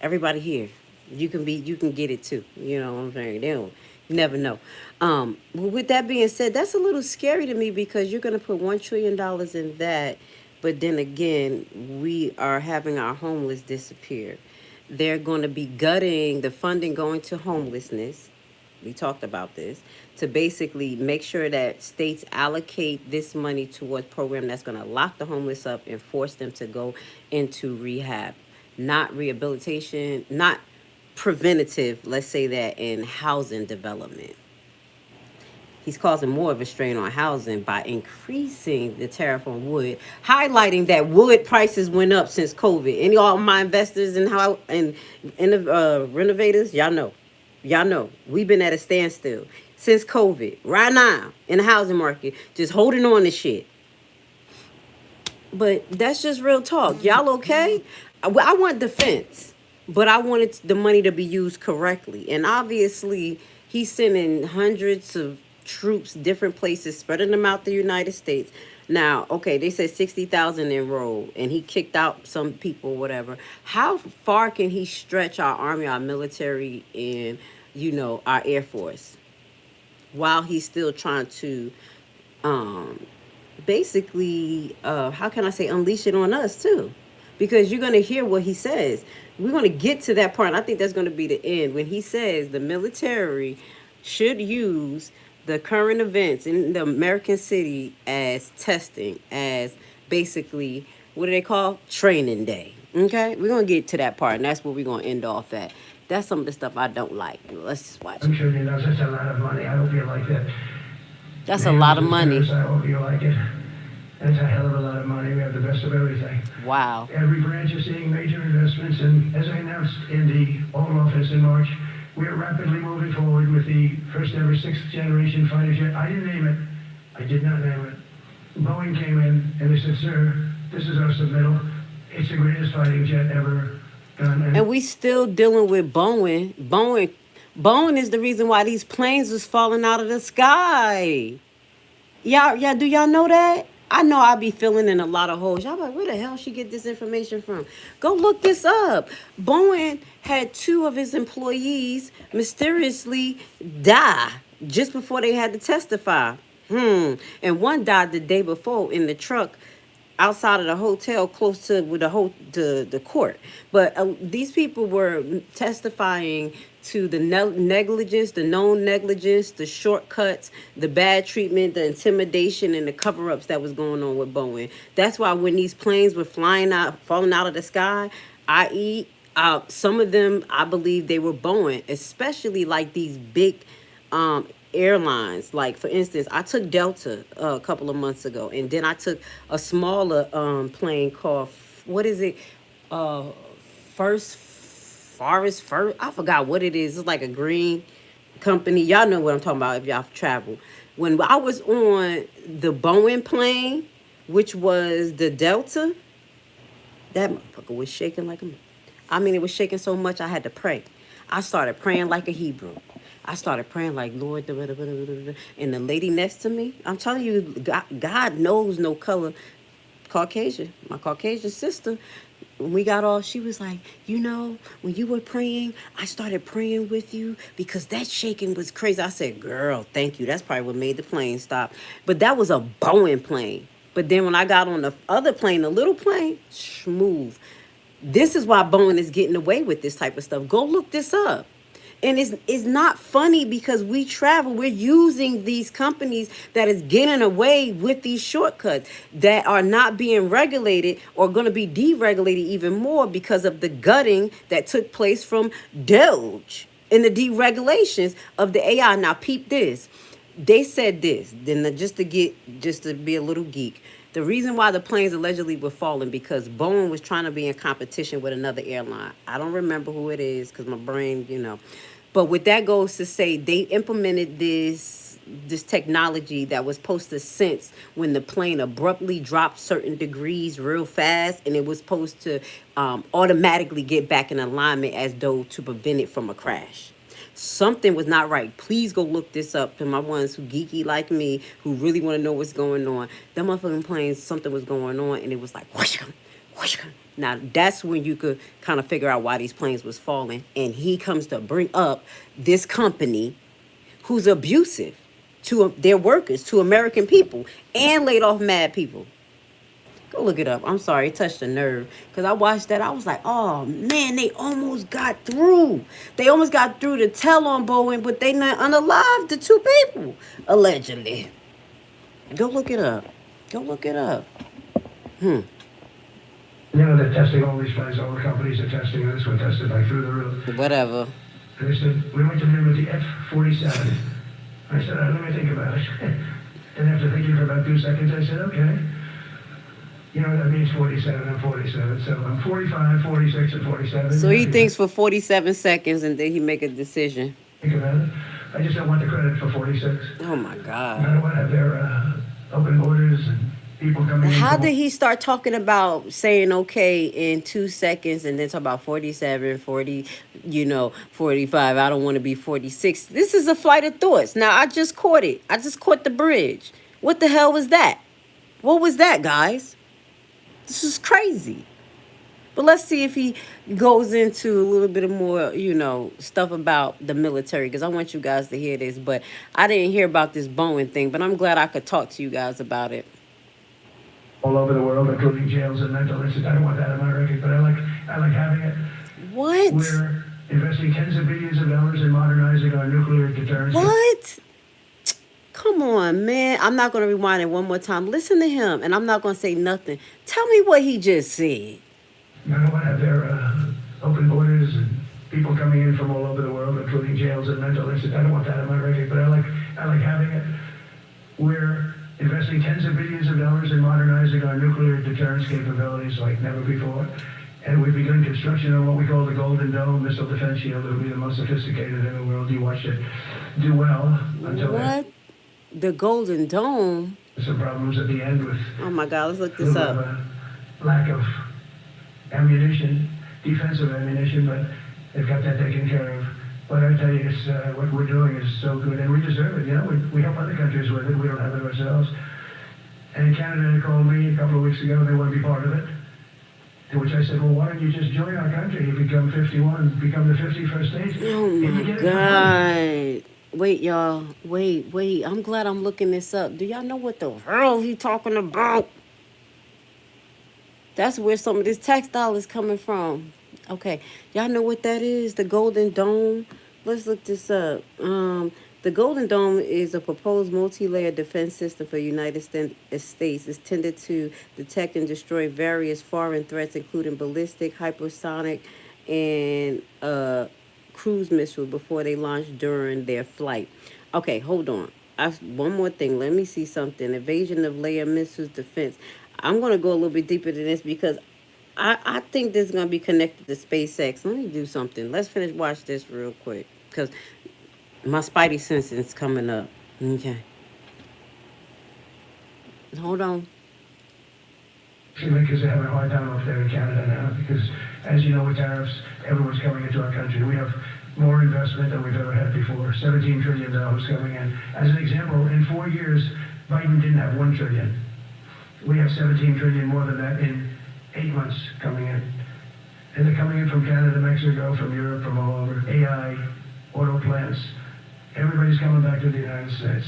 everybody here. You can get it too. You know what I'm saying? They don't, you never know. Well, with that being said, that's a little scary to me because you're gonna put $1 trillion in that, but then again, we are having our homeless disappear. They're going to be gutting the funding going to homelessness. We talked about this to basically make sure that states allocate this money towards program that's going to lock the homeless up and force them to go into rehab, not rehabilitation, not preventative, let's say that, in housing development. He's causing more of a strain on housing by increasing the tariff on wood, highlighting that wood prices went up since COVID. Any all my investors and how and the renovators, y'all know we've been at a standstill since COVID. Right now in the housing market, just holding on to shit. But that's just real talk. Y'all okay? I want defense, but I wanted the money to be used correctly. And obviously, he's sending hundreds of troops different places, spreading them out the United States. Now, okay, they said 60,000 enrolled, and he kicked out some people, whatever. How far can he stretch our army, our military, and our Air Force, while he's still trying to basically, how can I say, unleash it on us too? Because you're going to hear what he says. We're going to get to that part. And I think that's going to be the end when he says the military should use the current events in the American city as testing, as basically, what do they call? Training day. Okay? We're going to get to that part, and that's where we're going to end off at. That's some of the stuff I don't like. Let's just watch I'm it. sure you know that's a lot of money. I hope you like that. That's a lot of money. I hope you like it. That's a hell of a lot of money. We have the best of everything. Wow. Every branch is seeing major investments, and as I announced in the Oval Office in March, we are rapidly moving forward with the first ever sixth-generation fighter jet. I didn't name it. I did not name it. Boeing came in, and they said, sir, this is our submittal. It's the greatest fighting jet ever done. And we still dealing with Boeing. Boeing is the reason why these planes was falling out of the sky. Y'all, do y'all know that? I know I be filling in a lot of holes. Y'all like, where the hell she get this information from? Go look this up. Boeing had 2 of his employees mysteriously die just before they had to testify. And one died the day before in the truck outside of the hotel close to with the court. But these people were testifying to the negligence, the known negligence, the shortcuts, the bad treatment, the intimidation, and the cover-ups that was going on with Boeing. That's why when these planes were falling out of the sky, i.e., some of them, I believe they were Boeing, especially like these big airlines. Like, for instance, I took Delta a couple of months ago, and then I took a smaller plane called, what is it? First, I forgot what it is. It's like a green company. Y'all know what I'm talking about if y'all travel. When I was on the Boeing plane, which was the Delta, that motherfucker was shaking like a... I mean, it was shaking so much I had to pray. I started praying like a Hebrew. I started praying like, Lord, and the lady next to me, I'm telling you, God knows no color. Caucasian, my Caucasian sister, when we got off, she was like, when you were praying, I started praying with you because that shaking was crazy. I said, girl, thank you. That's probably what made the plane stop. But that was a Boeing plane. But then when I got on the other plane, the little plane, smooth. This is why Boeing is getting away with this type of stuff. Go look this up. And it's not funny because we travel. We're using these companies that is getting away with these shortcuts that are not being regulated or going to be deregulated even more because of the gutting that took place from Doge and the deregulations of the AI. Now, peep this. they said this. Then just to be a little geek, the reason why the planes allegedly were falling because Boeing was trying to be in competition with another airline. I don't remember who it is because my brain, But what that goes to say, they implemented this technology that was supposed to sense when the plane abruptly dropped certain degrees real fast, and it was supposed to automatically get back in alignment as though to prevent it from a crash. Something was not right. Please go look this up to my ones who geeky like me, who really want to know what's going on. Them motherfucking planes, something was going on, and it was like whoosh, whoosh. Now that's when you could kind of figure out why these planes was falling. And he comes to bring up this company who's abusive to their workers, to American people, and laid off mad people. Go look it up. I'm sorry, it touched a nerve. Because I watched that, I was like, oh man, they almost got through. They almost got through to tell on Boeing, but they not unalived the two people, allegedly. Go look it up. Go look it up. They're testing all these flights, all the companies are testing this one, tested like through the roof. Whatever. And they said, we want to bid with the F-47. I said, let me think about it. And after thinking for about 2 seconds, I said, okay. That means 47 and 47. So I'm 45, 46, and 47. So he thinks for 47 seconds and then he make a decision. Think about it. I just don't want the credit for 46. Oh my God. I don't want to have their open borders and people coming in. How did he start talking about saying okay in 2 seconds and then talk about 47, 40, 45? I don't want to be 46. This is a flight of thoughts. Now, I just caught it. I just caught the bridge. What the hell was that? What was that, guys? This is crazy. But let's see if he goes into a little bit more, stuff about the military, because I want you guys to hear this. But I didn't hear about this Boeing thing, but I'm glad I could talk to you guys about it. All over the world, including jails and mental institutes. I don't want that in my record, but I like having it. What? We're investing tens of billions of dollars in modernizing our nuclear deterrence. What? Come on, man. I'm not going to rewind it one more time. Listen to him, and I'm not going to say nothing. Tell me what he just said. I don't want to have their open borders and people coming in from all over the world, including jails and mental institutes. I don't want that in my record, but I like having it. We're investing tens of billions of dollars in modernizing our nuclear deterrence capabilities like never before. And we've begun construction on what we call the Golden Dome missile defense shield. It'll be the most sophisticated in the world. You watch it do well until what? The Golden Dome? Some problems at the end with... Oh my God, let's look this up. Lack of ammunition, defensive ammunition, but they've got that taken care of. But I tell you, it's, what we're doing is so good, and we deserve it. We help other countries with it. We don't have it ourselves. And Canada called me a couple of weeks ago. They want to be part of it. To which I said, well, why don't you just join our country? You become 51, become the 51st state. Oh my God. Wait, y'all. Wait. I'm glad I'm looking this up. Do y'all know what the hell he talking about? That's where some of this textile is coming from. Okay. Y'all know what that is? The Golden Dome? Let's look this up. The Golden Dome is a proposed multi-layer defense system for the United States. It's intended to detect and destroy various foreign threats, including ballistic, hypersonic, and cruise missiles before they launch during their flight. Okay, hold on. One more thing. Let me see something. Evasion of layer missiles defense. I'm going to go a little bit deeper than this because I think this is going to be connected to SpaceX. Let me do something. Let's watch this real quick because my spidey sense is coming up. Okay. Hold on. Because they're having a hard time up there in Canada now. Because, as you know, with tariffs, everyone's coming into our country. We have more investment than we've ever had before. $17 trillion coming in. As an example, in 4 years, Biden didn't have $1 trillion. We have $17 trillion more than that in 8 months coming in. And they're coming in from Canada, Mexico, from Europe, from all over. AI, auto plants. Everybody's coming back to the United States.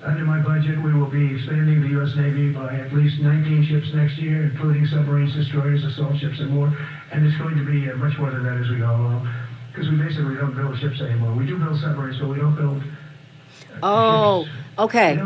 Under my budget, we will be expanding the U.S. Navy by at least 19 ships next year, including submarines, destroyers, assault ships, and more. And it's going to be much more than that as we go along. Because we basically don't build ships anymore. We do build submarines, but we don't build ships. Okay.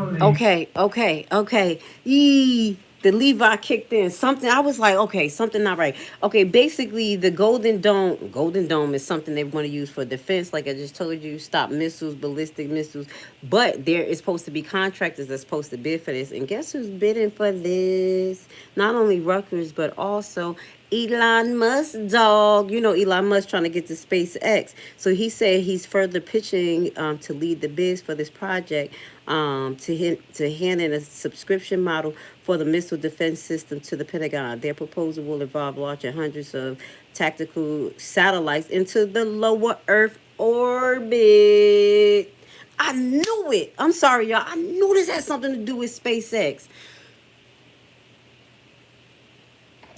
Okay. Yee. the Levi kicked in. Something I was like, okay, something not right. Okay, basically the Golden Dome is something they want to use for defense. Like I just told you, stop missiles, ballistic missiles. But there is supposed to be contractors that's supposed to bid for this. And guess who's bidding for this? Not only Rutgers, but also Elon Musk, dog. You know Elon Musk trying to get to SpaceX. So he said he's further pitching to lead the bids for this project, to hand in a subscription model for the missile defense system to the Pentagon. Their proposal will involve launching hundreds of tactical satellites into the lower Earth orbit. I knew it. I'm sorry, y'all. I knew this had something to do with SpaceX.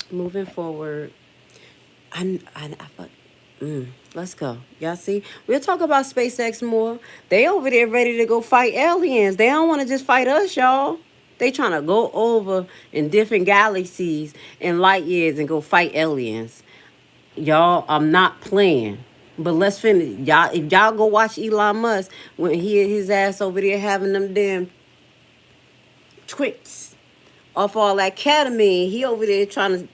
Moving forward, let's go. Y'all see? We'll talk about SpaceX more. They over there ready to go fight aliens. They don't want to just fight us, y'all. They trying to go over in different galaxies and light years and go fight aliens. Y'all, I'm not playing. But let's finish. Y'all, if y'all go watch Elon Musk when he his ass over there having them damn twits off all that ketamine, he over there trying to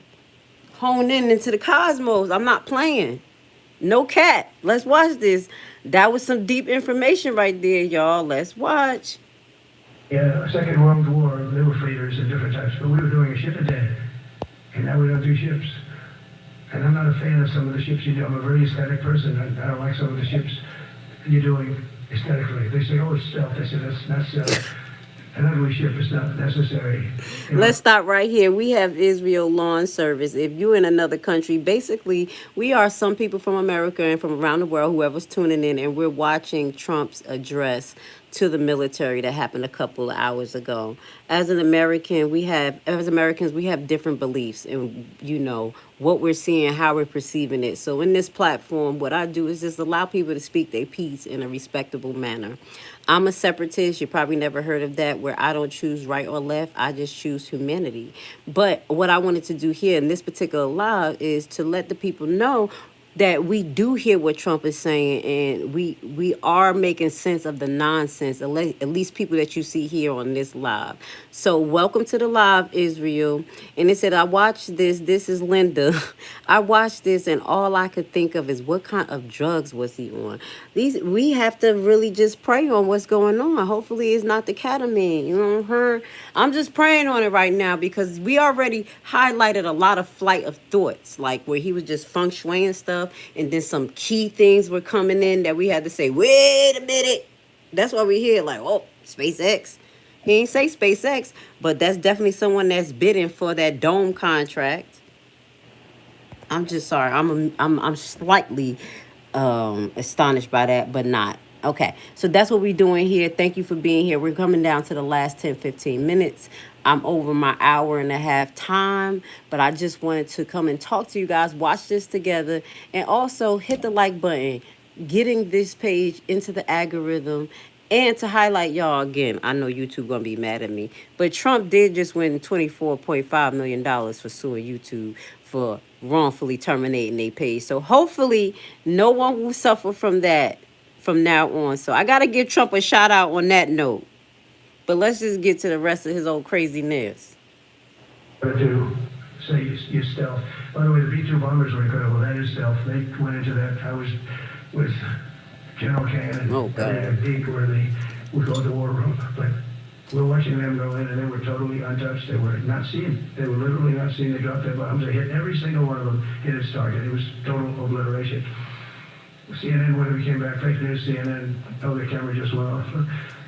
hone in into the cosmos. I'm not playing. No cat. Let's watch this. That was some deep information right there, y'all. Let's watch. Yeah, Second World War, there were freighters of different types, but we were doing a ship a day. And now we don't do ships. And I'm not a fan of some of the ships you do. I'm a very aesthetic person. I don't like some of the ships you're doing aesthetically. They say, oh, it's stealth. I said, that's not stealth. An ugly ship is not necessary. Let's stop right here. We have Israel Lawn Service. If you're in another country, basically, we are some people from America and from around the world, whoever's tuning in, and we're watching Trump's address to the military that happened a couple of hours ago. As Americans, we have different beliefs and, what we're seeing, how we're perceiving it. So in this platform, what I do is just allow people to speak their piece in a respectable manner. I'm a separatist. You probably never heard of that, where I don't choose right or left. I just choose humanity. But what I wanted to do here in this particular live is to let the people know that we do hear what Trump is saying, and we are making sense of the nonsense, at least people that you see here on this live. So welcome to the live, Israel. And it said, I watched this. This is Linda. I watched this, and all I could think of is what kind of drugs was he on? We have to really just pray on what's going on. Hopefully it's not the ketamine. You know what I'm heard? I'm just praying on it right now, because we already highlighted a lot of flight of thoughts, like where he was just feng shuiing stuff, and then some key things were coming in that we had to say, wait a minute. That's why we hear like, oh, SpaceX. He ain't say SpaceX, but that's definitely someone that's bidding for that dome contract. I'm just sorry. I'm slightly astonished by that, but not. Okay, so that's what we're doing here. Thank you for being here. We're coming down to the last 10-15 minutes. I'm over my hour and a half time, but I just wanted to come and talk to you guys, watch this together, and also hit the like button, getting this page into the algorithm, and to highlight y'all again. I know YouTube gonna be mad at me, but Trump did just win $24.5 million for suing YouTube for wrongfully terminating their page. So hopefully no one will suffer from that from now on. So I gotta give Trump a shout out on that note. But let's just get to the rest of his old craziness. To say you stealth. By the way, the B-2 bombers were incredible. That is stealth. They went into that. I was with General Kane and a peak where they would go to the war room. But we're watching them go in, and they were totally untouched. They were not seen. They were literally not seen. They dropped their bombs. They hit every single one of them, hit its target. It was total obliteration. CNN, when we came back, fake news, CNN, oh, the camera just went off.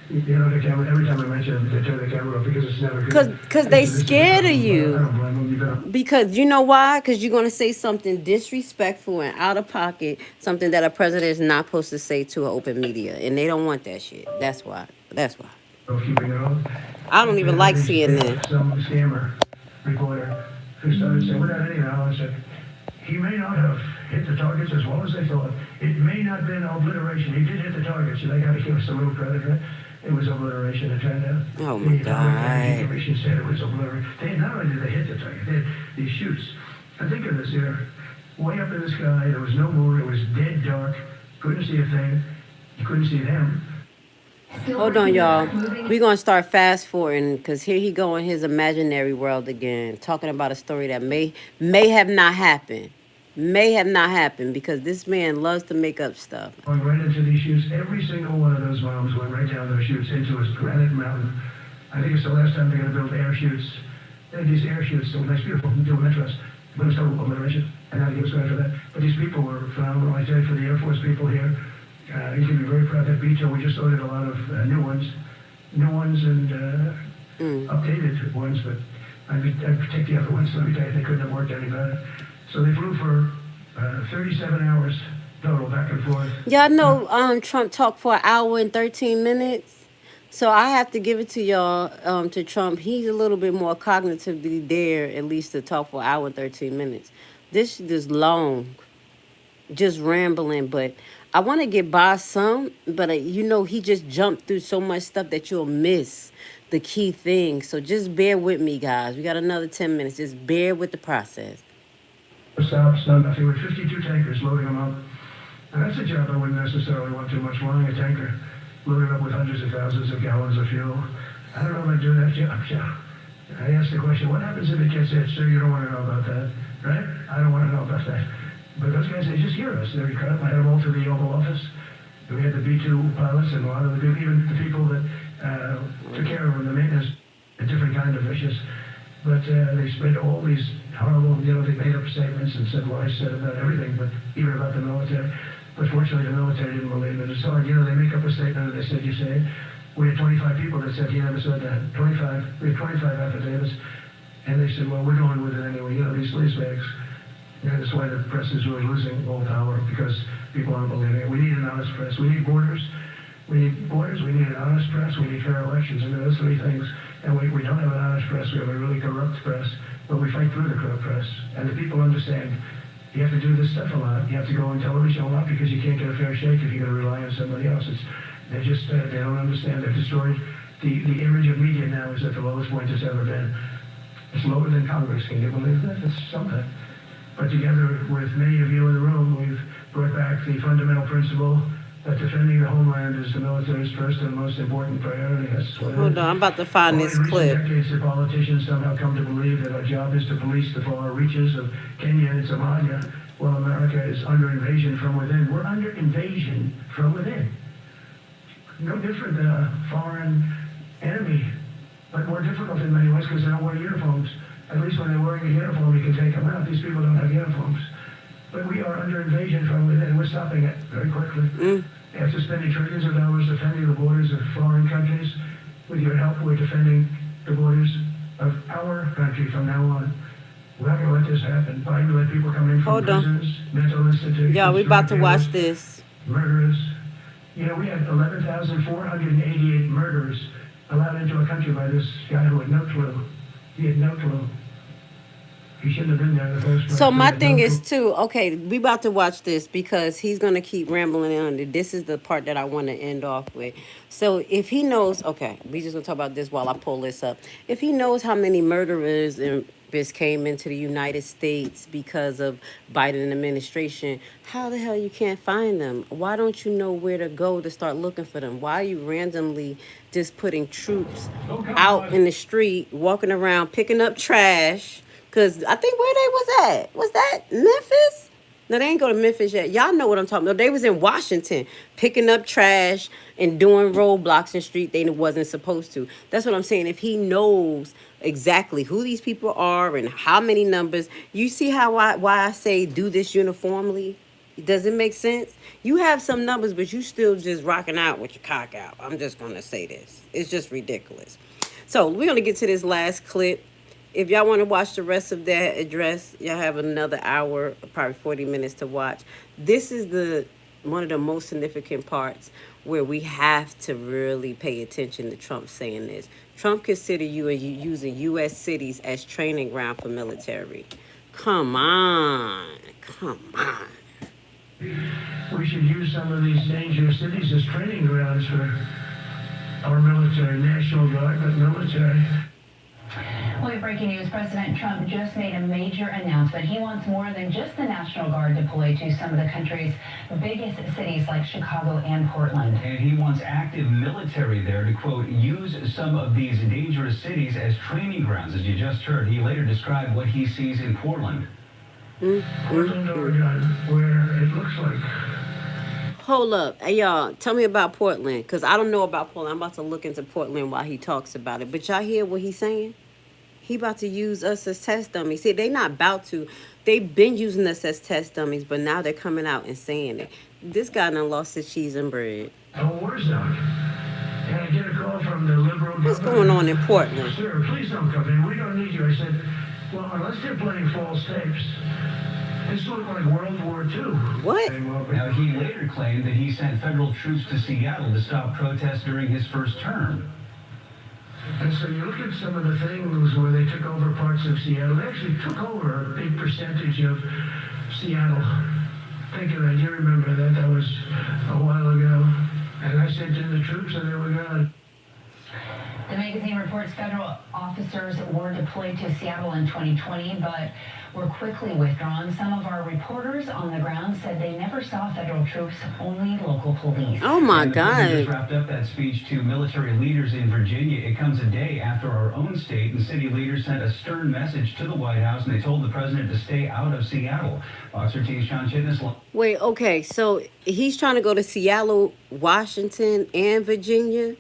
You know, the camera, every time I mention it, they turn the camera off because it's never good. Because they scared of you. I don't blame them. Because you know why? Because you're going to say something disrespectful and out of pocket, something that a president is not supposed to say to an open media. And they don't want that shit. That's why. Keeping it on. I don't even like CNN. Some scammer reporter who started saying, without any knowledge, that he may not have hit the targets as well as they thought. It may not have been obliteration. He did hit the targets, so they got to give us some real credit, right? It was obliteration, it turned out. Oh my God. The Commission said it was obliteration. Not only did they hit the target, they had these shoots. And think of this here. Way up in the sky, there was no moon, it was dead dark. Couldn't see a thing. You couldn't see them. Hold on, y'all. We're gonna start fast forwarding because here he go in his imaginary world again, talking about a story that may have not happened. May have not happened because this man loves to make up stuff. Going right into these chutes. Every single one of those bombs went right down those chutes into a granite mountain. I think it's the last time they're going to build air chutes. They had these air chutes, so nice, beautiful, do metros. But it was total obliteration, and I give us credit for that. But these people were phenomenal. I tell you, for the Air Force people here, you can be very proud of that Beetle. We just ordered a lot of new ones and updated ones, but I take the other ones, let me tell you, they couldn't have worked any better. So they flew for 37 hours total, back and forth. Y'all know Trump talked for an hour and 13 minutes. So I have to give it to y'all, to Trump. He's a little bit more cognitively there, at least to talk for an hour and 13 minutes. This is long, just rambling, but I want to get by some, but he just jumped through so much stuff that you'll miss the key thing. So just bear with me, guys. We got another 10 minutes. Just bear with the process. Stops, no nothing. With 52 tankers loading them up. And that's a job I wouldn't necessarily want too much. Flying a tanker, loaded up with hundreds of thousands of gallons of fuel. I don't know if I'd do that job. I asked the question, what happens if it gets hit? Sir, you don't want to know about that, right? I don't want to know about that. But those guys, they just hear us. They're cut up. I had them all through the Oval Office. We had the B-2 pilots and a lot of the people, even the people that took care of them, the maintenance, a different kind of vicious. But they spread all these horrible, they made up statements and said what I said about everything, but even about the military. But fortunately, the military didn't believe it. It's hard. They make up a statement and they said, you say it. We had 25 people that said he never said that. 25. We had 25 affidavits. And they said, well, we're going with it anyway. These sleazebags. And that's why the press is really losing all power, because people aren't believing it. We need an honest press. We need borders. We need borders. We need an honest press. We need fair elections. And those three things. And we don't have an honest press. We have a really corrupt press. But we fight through the corrupt press. And the people understand you have to do this stuff a lot. You have to go on television a lot because you can't get a fair shake if you're going to rely on somebody else. They don't understand. They've destroyed the image of media now is at the lowest point it's ever been. It's lower than Congress. Can you believe that? It's something. But together with many of you in the room, we've brought back the fundamental principle that defending the homeland is the military's first and most important priority. That's what Hold on, I'm about to find this clip. In recent decades, the politicians somehow come to believe that our job is to police the far reaches of Kenya and Somalia, while America is under invasion from within. We're under invasion from within. No different than a foreign enemy, but more difficult in many ways because they don't wear uniforms. At least when they're wearing a uniform, you can take them out. These people don't have uniforms. But we are under invasion from within. We're stopping it very quickly. After spending trillions of dollars defending the borders of foreign countries, with your help, we're defending the borders of our country from now on. We're not going to let this happen. Biden let people come in from prisons, mental institutions. Yeah, we're about to watch this. Murderers. We had 11,488 murderers allowed into a country by this guy who had no clue. He had no clue. He shouldn't have been there in the first place. So my thing is too, okay, we about to watch this because he's going to keep rambling on. This is the part that I want to end off with. So if he knows, okay, we just going to talk about this while I pull this up. If he knows how many murderers and came into the United States because of Biden administration, how the hell you can't find them? Why don't you know where to go to start looking for them? Why are you randomly just putting troops out in the street, walking around, picking up trash? Because I think where they was at, was that Memphis? No, they ain't go to Memphis yet. Y'all know what I'm talking about. They was in Washington picking up trash and doing roadblocks in street they wasn't supposed to. That's what I'm saying. If he knows exactly who these people are and how many numbers, you see why I say do this uniformly? Does it make sense? You have some numbers, but you still just rocking out with your cock out. I'm just going to say this. It's just ridiculous. So we're going to get to this last clip. If y'all want to watch the rest of that address, y'all have another hour, probably 40 minutes to watch. This is one of the most significant parts where we have to really pay attention to Trump saying this. Trump consider you and using U.S. cities as training ground for military. Come on. We should use some of these dangerous cities as training grounds for our military, National Guard, but military. Well, breaking news, President Trump just made a major announcement. He wants more than just the National Guard deployed to some of the country's biggest cities like Chicago and Portland. And he wants active military there to, quote, use some of these dangerous cities as training grounds. As you just heard, he later described what he sees in Portland. Portland, Oregon, where it looks like... Hold up. Hey, y'all, tell me about Portland, because I don't know about Portland. I'm about to look into Portland while he talks about it. But y'all hear what he's saying? He about to use us as test dummies. See, they not about to. They've been using us as test dummies, but now they're coming out and saying it. This guy done lost his cheese and bread. A war zone. And I get a call from the liberal What's governor. going on in Portland? Sir, please don't come in. We don't need you. I said, well, unless they're playing false tapes. This looked like World War II. What? Now, he later claimed that he sent federal troops to Seattle to stop protests during his first term. And so you look at some of the things where they took over parts of Seattle. They actually took over a big percentage of Seattle. Think of that. You remember that. That was a while ago. And I sent in the troops and they were gone. The magazine reports federal officers were deployed to Seattle in 2020, but were quickly withdrawn. Some of our reporters on the ground said they never saw federal troops, only local police. Oh my And the president just God. wrapped up that speech to military leaders in Virginia. It comes a day after our own state and city leaders sent a stern message to the White House, and they told the president to stay out of Seattle. Fox 13's Sean Chitness. Wait, okay, so he's trying to go to Seattle, Washington, and Virginia.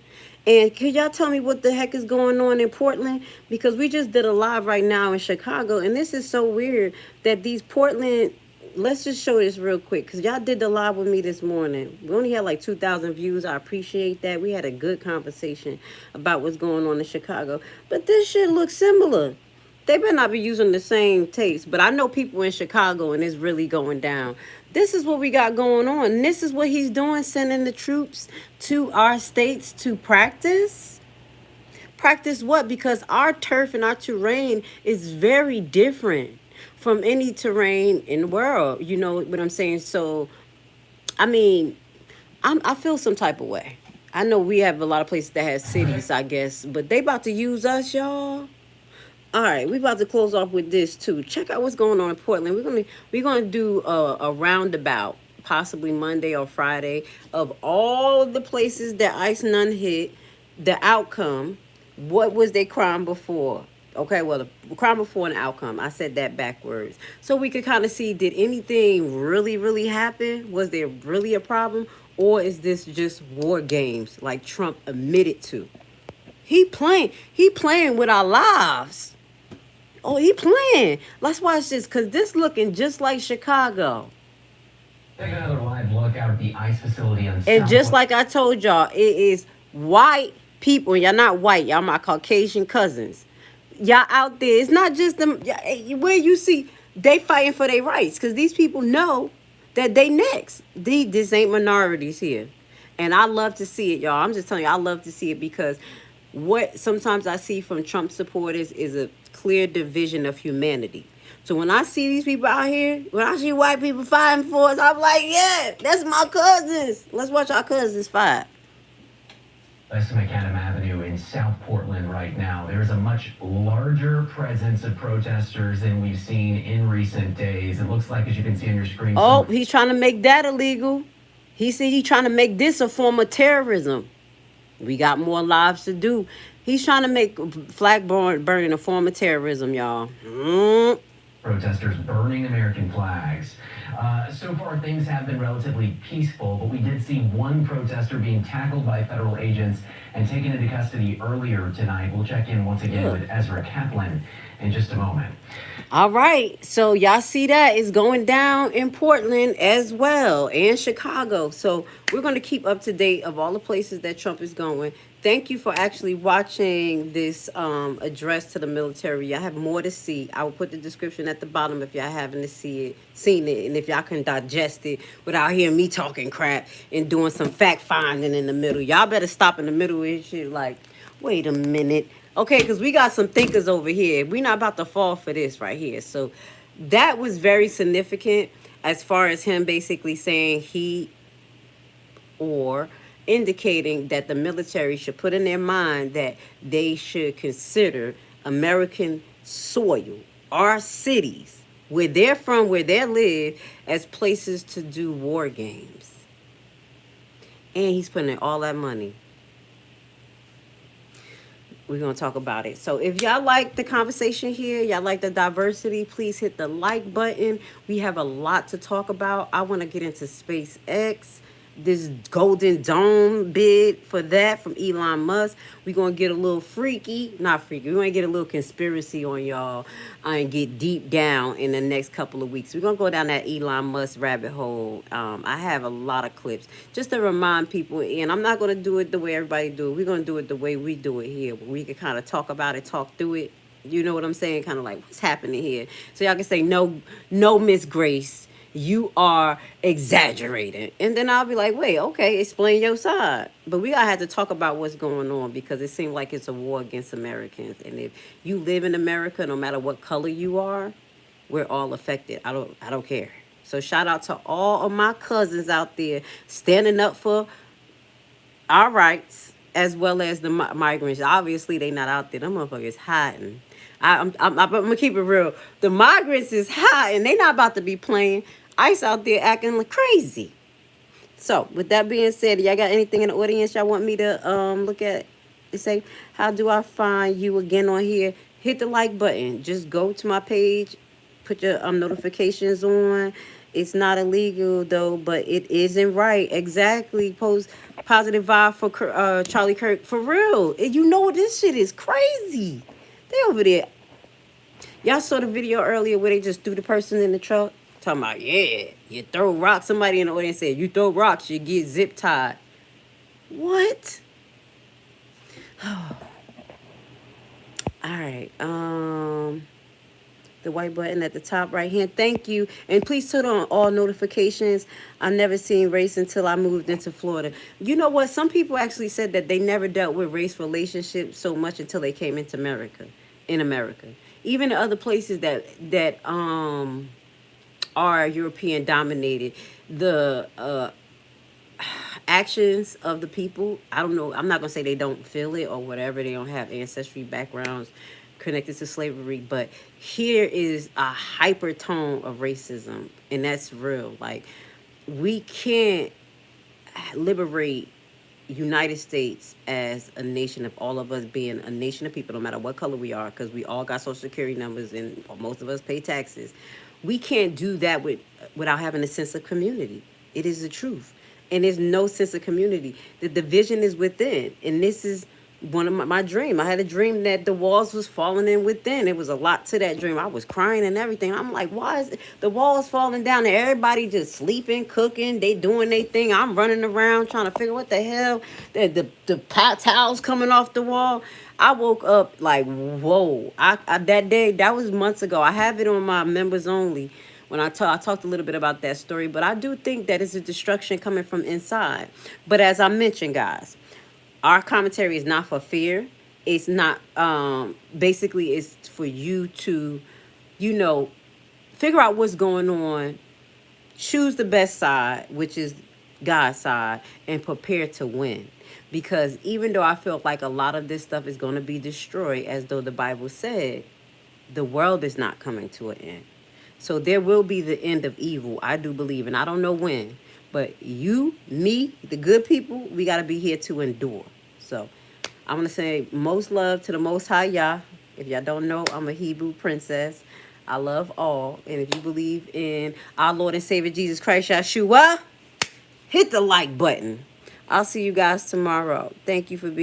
And could y'all tell me what the heck is going on in Portland? Because we just did a live right now in Chicago, and this is so weird that these Portland... Let's just show this real quick, because y'all did the live with me this morning. We only had like 2,000 views. I appreciate that. We had a good conversation about what's going on in Chicago. But this shit looks similar. They better not be using the same tapes, but I know people in Chicago, and it's really going down. This is what we got going on. And this is what he's doing, sending the troops to our states to practice. Practice what? Because our turf and our terrain is very different from any terrain in the world. You know what I'm saying? So, I mean, I feel some type of way. I know we have a lot of places that have cities, I guess, but they about to use us, y'all. All right, we about to close off with this too. Check out what's going on in Portland. We're gonna do a roundabout, possibly Monday or Friday, of all of the places that ICE none hit, the outcome. What was their crime before? Okay, well, the crime before and outcome. I said that backwards. So we could kind of see, did anything really, really happen? Was there really a problem? Or is this just war games like Trump admitted to? He playing with our lives. Oh, he playing. Let's watch this, because this looking just like Chicago. Take another live look out at the ICE facility on And just like I told y'all, it is white people. Y'all not white. Y'all my Caucasian cousins. Y'all out there. It's not just them. Where you see, they fighting for their rights, because these people know that they next. This ain't minorities here. And I love to see it, y'all. I'm just telling you, I love to see it, because what sometimes I see from Trump supporters is a clear division of humanity. So when I see these people out here, when I see white people fighting for us, I'm like, yeah, that's my cousins. Let's watch our cousins fight. West Macadam Avenue in South Portland right now. There's a much larger presence of protesters than we've seen in recent days. It looks like, as you can see on your screen. Oh, he's trying to make that illegal. He said he's trying to make this a form of terrorism. We got more lives to do. He's trying to make flag burning a form of terrorism, y'all. Protesters burning American flags. So far, things have been relatively peaceful, but we did see one protester being tackled by federal agents and taken into custody earlier tonight. We'll check in once again with Ezra Kaplan in just a moment. All right. So y'all see that is going down in Portland as well, and Chicago. So we're going to keep up to date of all the places that Trump is going. Thank you for actually watching this address to the military. Y'all have more to see. I will put the description at the bottom if y'all haven't seen it, and if y'all can digest it without hearing me talking crap and doing some fact finding in the middle. Y'all better stop in the middle and shit like, wait a minute. Okay, because we got some thinkers over here. We're not about to fall for this right here. So that was very significant as far as him basically saying indicating that the military should put in their mind that they should consider American soil, our cities, where they're from, where they live, as places to do war games. And he's putting in all that money. We're going to talk about it. So if y'all like the conversation here, y'all like the diversity, please hit the like button. We have a lot to talk about. I want to get into SpaceX, this Golden Dome bid for that from Elon Musk. We're going to get a little freaky. Not freaky. We're going to get a little conspiracy on y'all and get deep down in the next couple of weeks. We're going to go down that Elon Musk rabbit hole. I have a lot of clips just to remind people, and I'm not going to do it the way everybody do it. We're going to do it the way we do it here, where we can kind of talk about it, talk through it. You know what I'm saying? Kind of like what's happening here. So y'all can say, no, Miss Grace, you are exaggerating. And then I'll be like, wait, okay, explain your side. But we gotta have to talk about what's going on, because it seems like it's a war against Americans. And if you live in America, no matter what color you are, we're all affected. I don't care. So shout out to all of my cousins out there standing up for our rights, as well as the migrants. Obviously, they not out there. Them motherfuckers hiding. I'm gonna keep it real. The migrants is hiding. They not about to be playing. ICE out there acting like crazy. So, with that being said, y'all got anything in the audience y'all want me to look at? They say, how do I find you again on here? Hit the like button. Just go to my page. Put your notifications on. It's not illegal, though, but it isn't right. Exactly. Post positive vibe for Charlie Kirk. For real. You know this shit is crazy. They over there. Y'all saw the video earlier where they just threw the person in the truck? Talking about, yeah, you throw rocks. Somebody in the audience said, you throw rocks, you get zip tied. What? All right. The white button at the top right hand. Thank you. And please turn on all notifications. I never seen race until I moved into Florida. You know what? Some people actually said that they never dealt with race relationships so much until they came into America. In America. Even the other places that are European dominated, the actions of the people, I don't know, I'm not gonna say they don't feel it or whatever, they don't have ancestry backgrounds connected to slavery, but here is a hyper tone of racism, and that's real. Like, we can't liberate United States as a nation of all of us being a nation of people, no matter what color we are, because we all got social security numbers and most of us pay taxes. We can't do that without having a sense of community. It is the truth. And there's no sense of community. The division is within. And this is one of my dream. I had a dream that the walls was falling in within. It was a lot to that dream. I was crying and everything. I'm like, why is the walls falling down and everybody just sleeping, cooking, they doing their thing. I'm running around trying to figure what the hell. The towels coming off the wall. I woke up like, whoa. I that day, that was months ago. I have it on my members only. When I talked a little bit about that story, but I do think that it's a destruction coming from inside. But as I mentioned, guys, our commentary is not for fear. It's not, basically it's for you to, figure out what's going on, choose the best side, which is God's side, and prepare to win. Because even though I feel like a lot of this stuff is going to be destroyed, as though the Bible said, the world is not coming to an end. So there will be the end of evil, I do believe, and I don't know when. But you, me, the good people, we got to be here to endure. So I'm going to say most love to the Most High Yah. If y'all don't know, I'm a Hebrew princess. I love all. And if you believe in our Lord and Savior Jesus Christ, Yeshua, hit the like button. I'll see you guys tomorrow. Thank you for being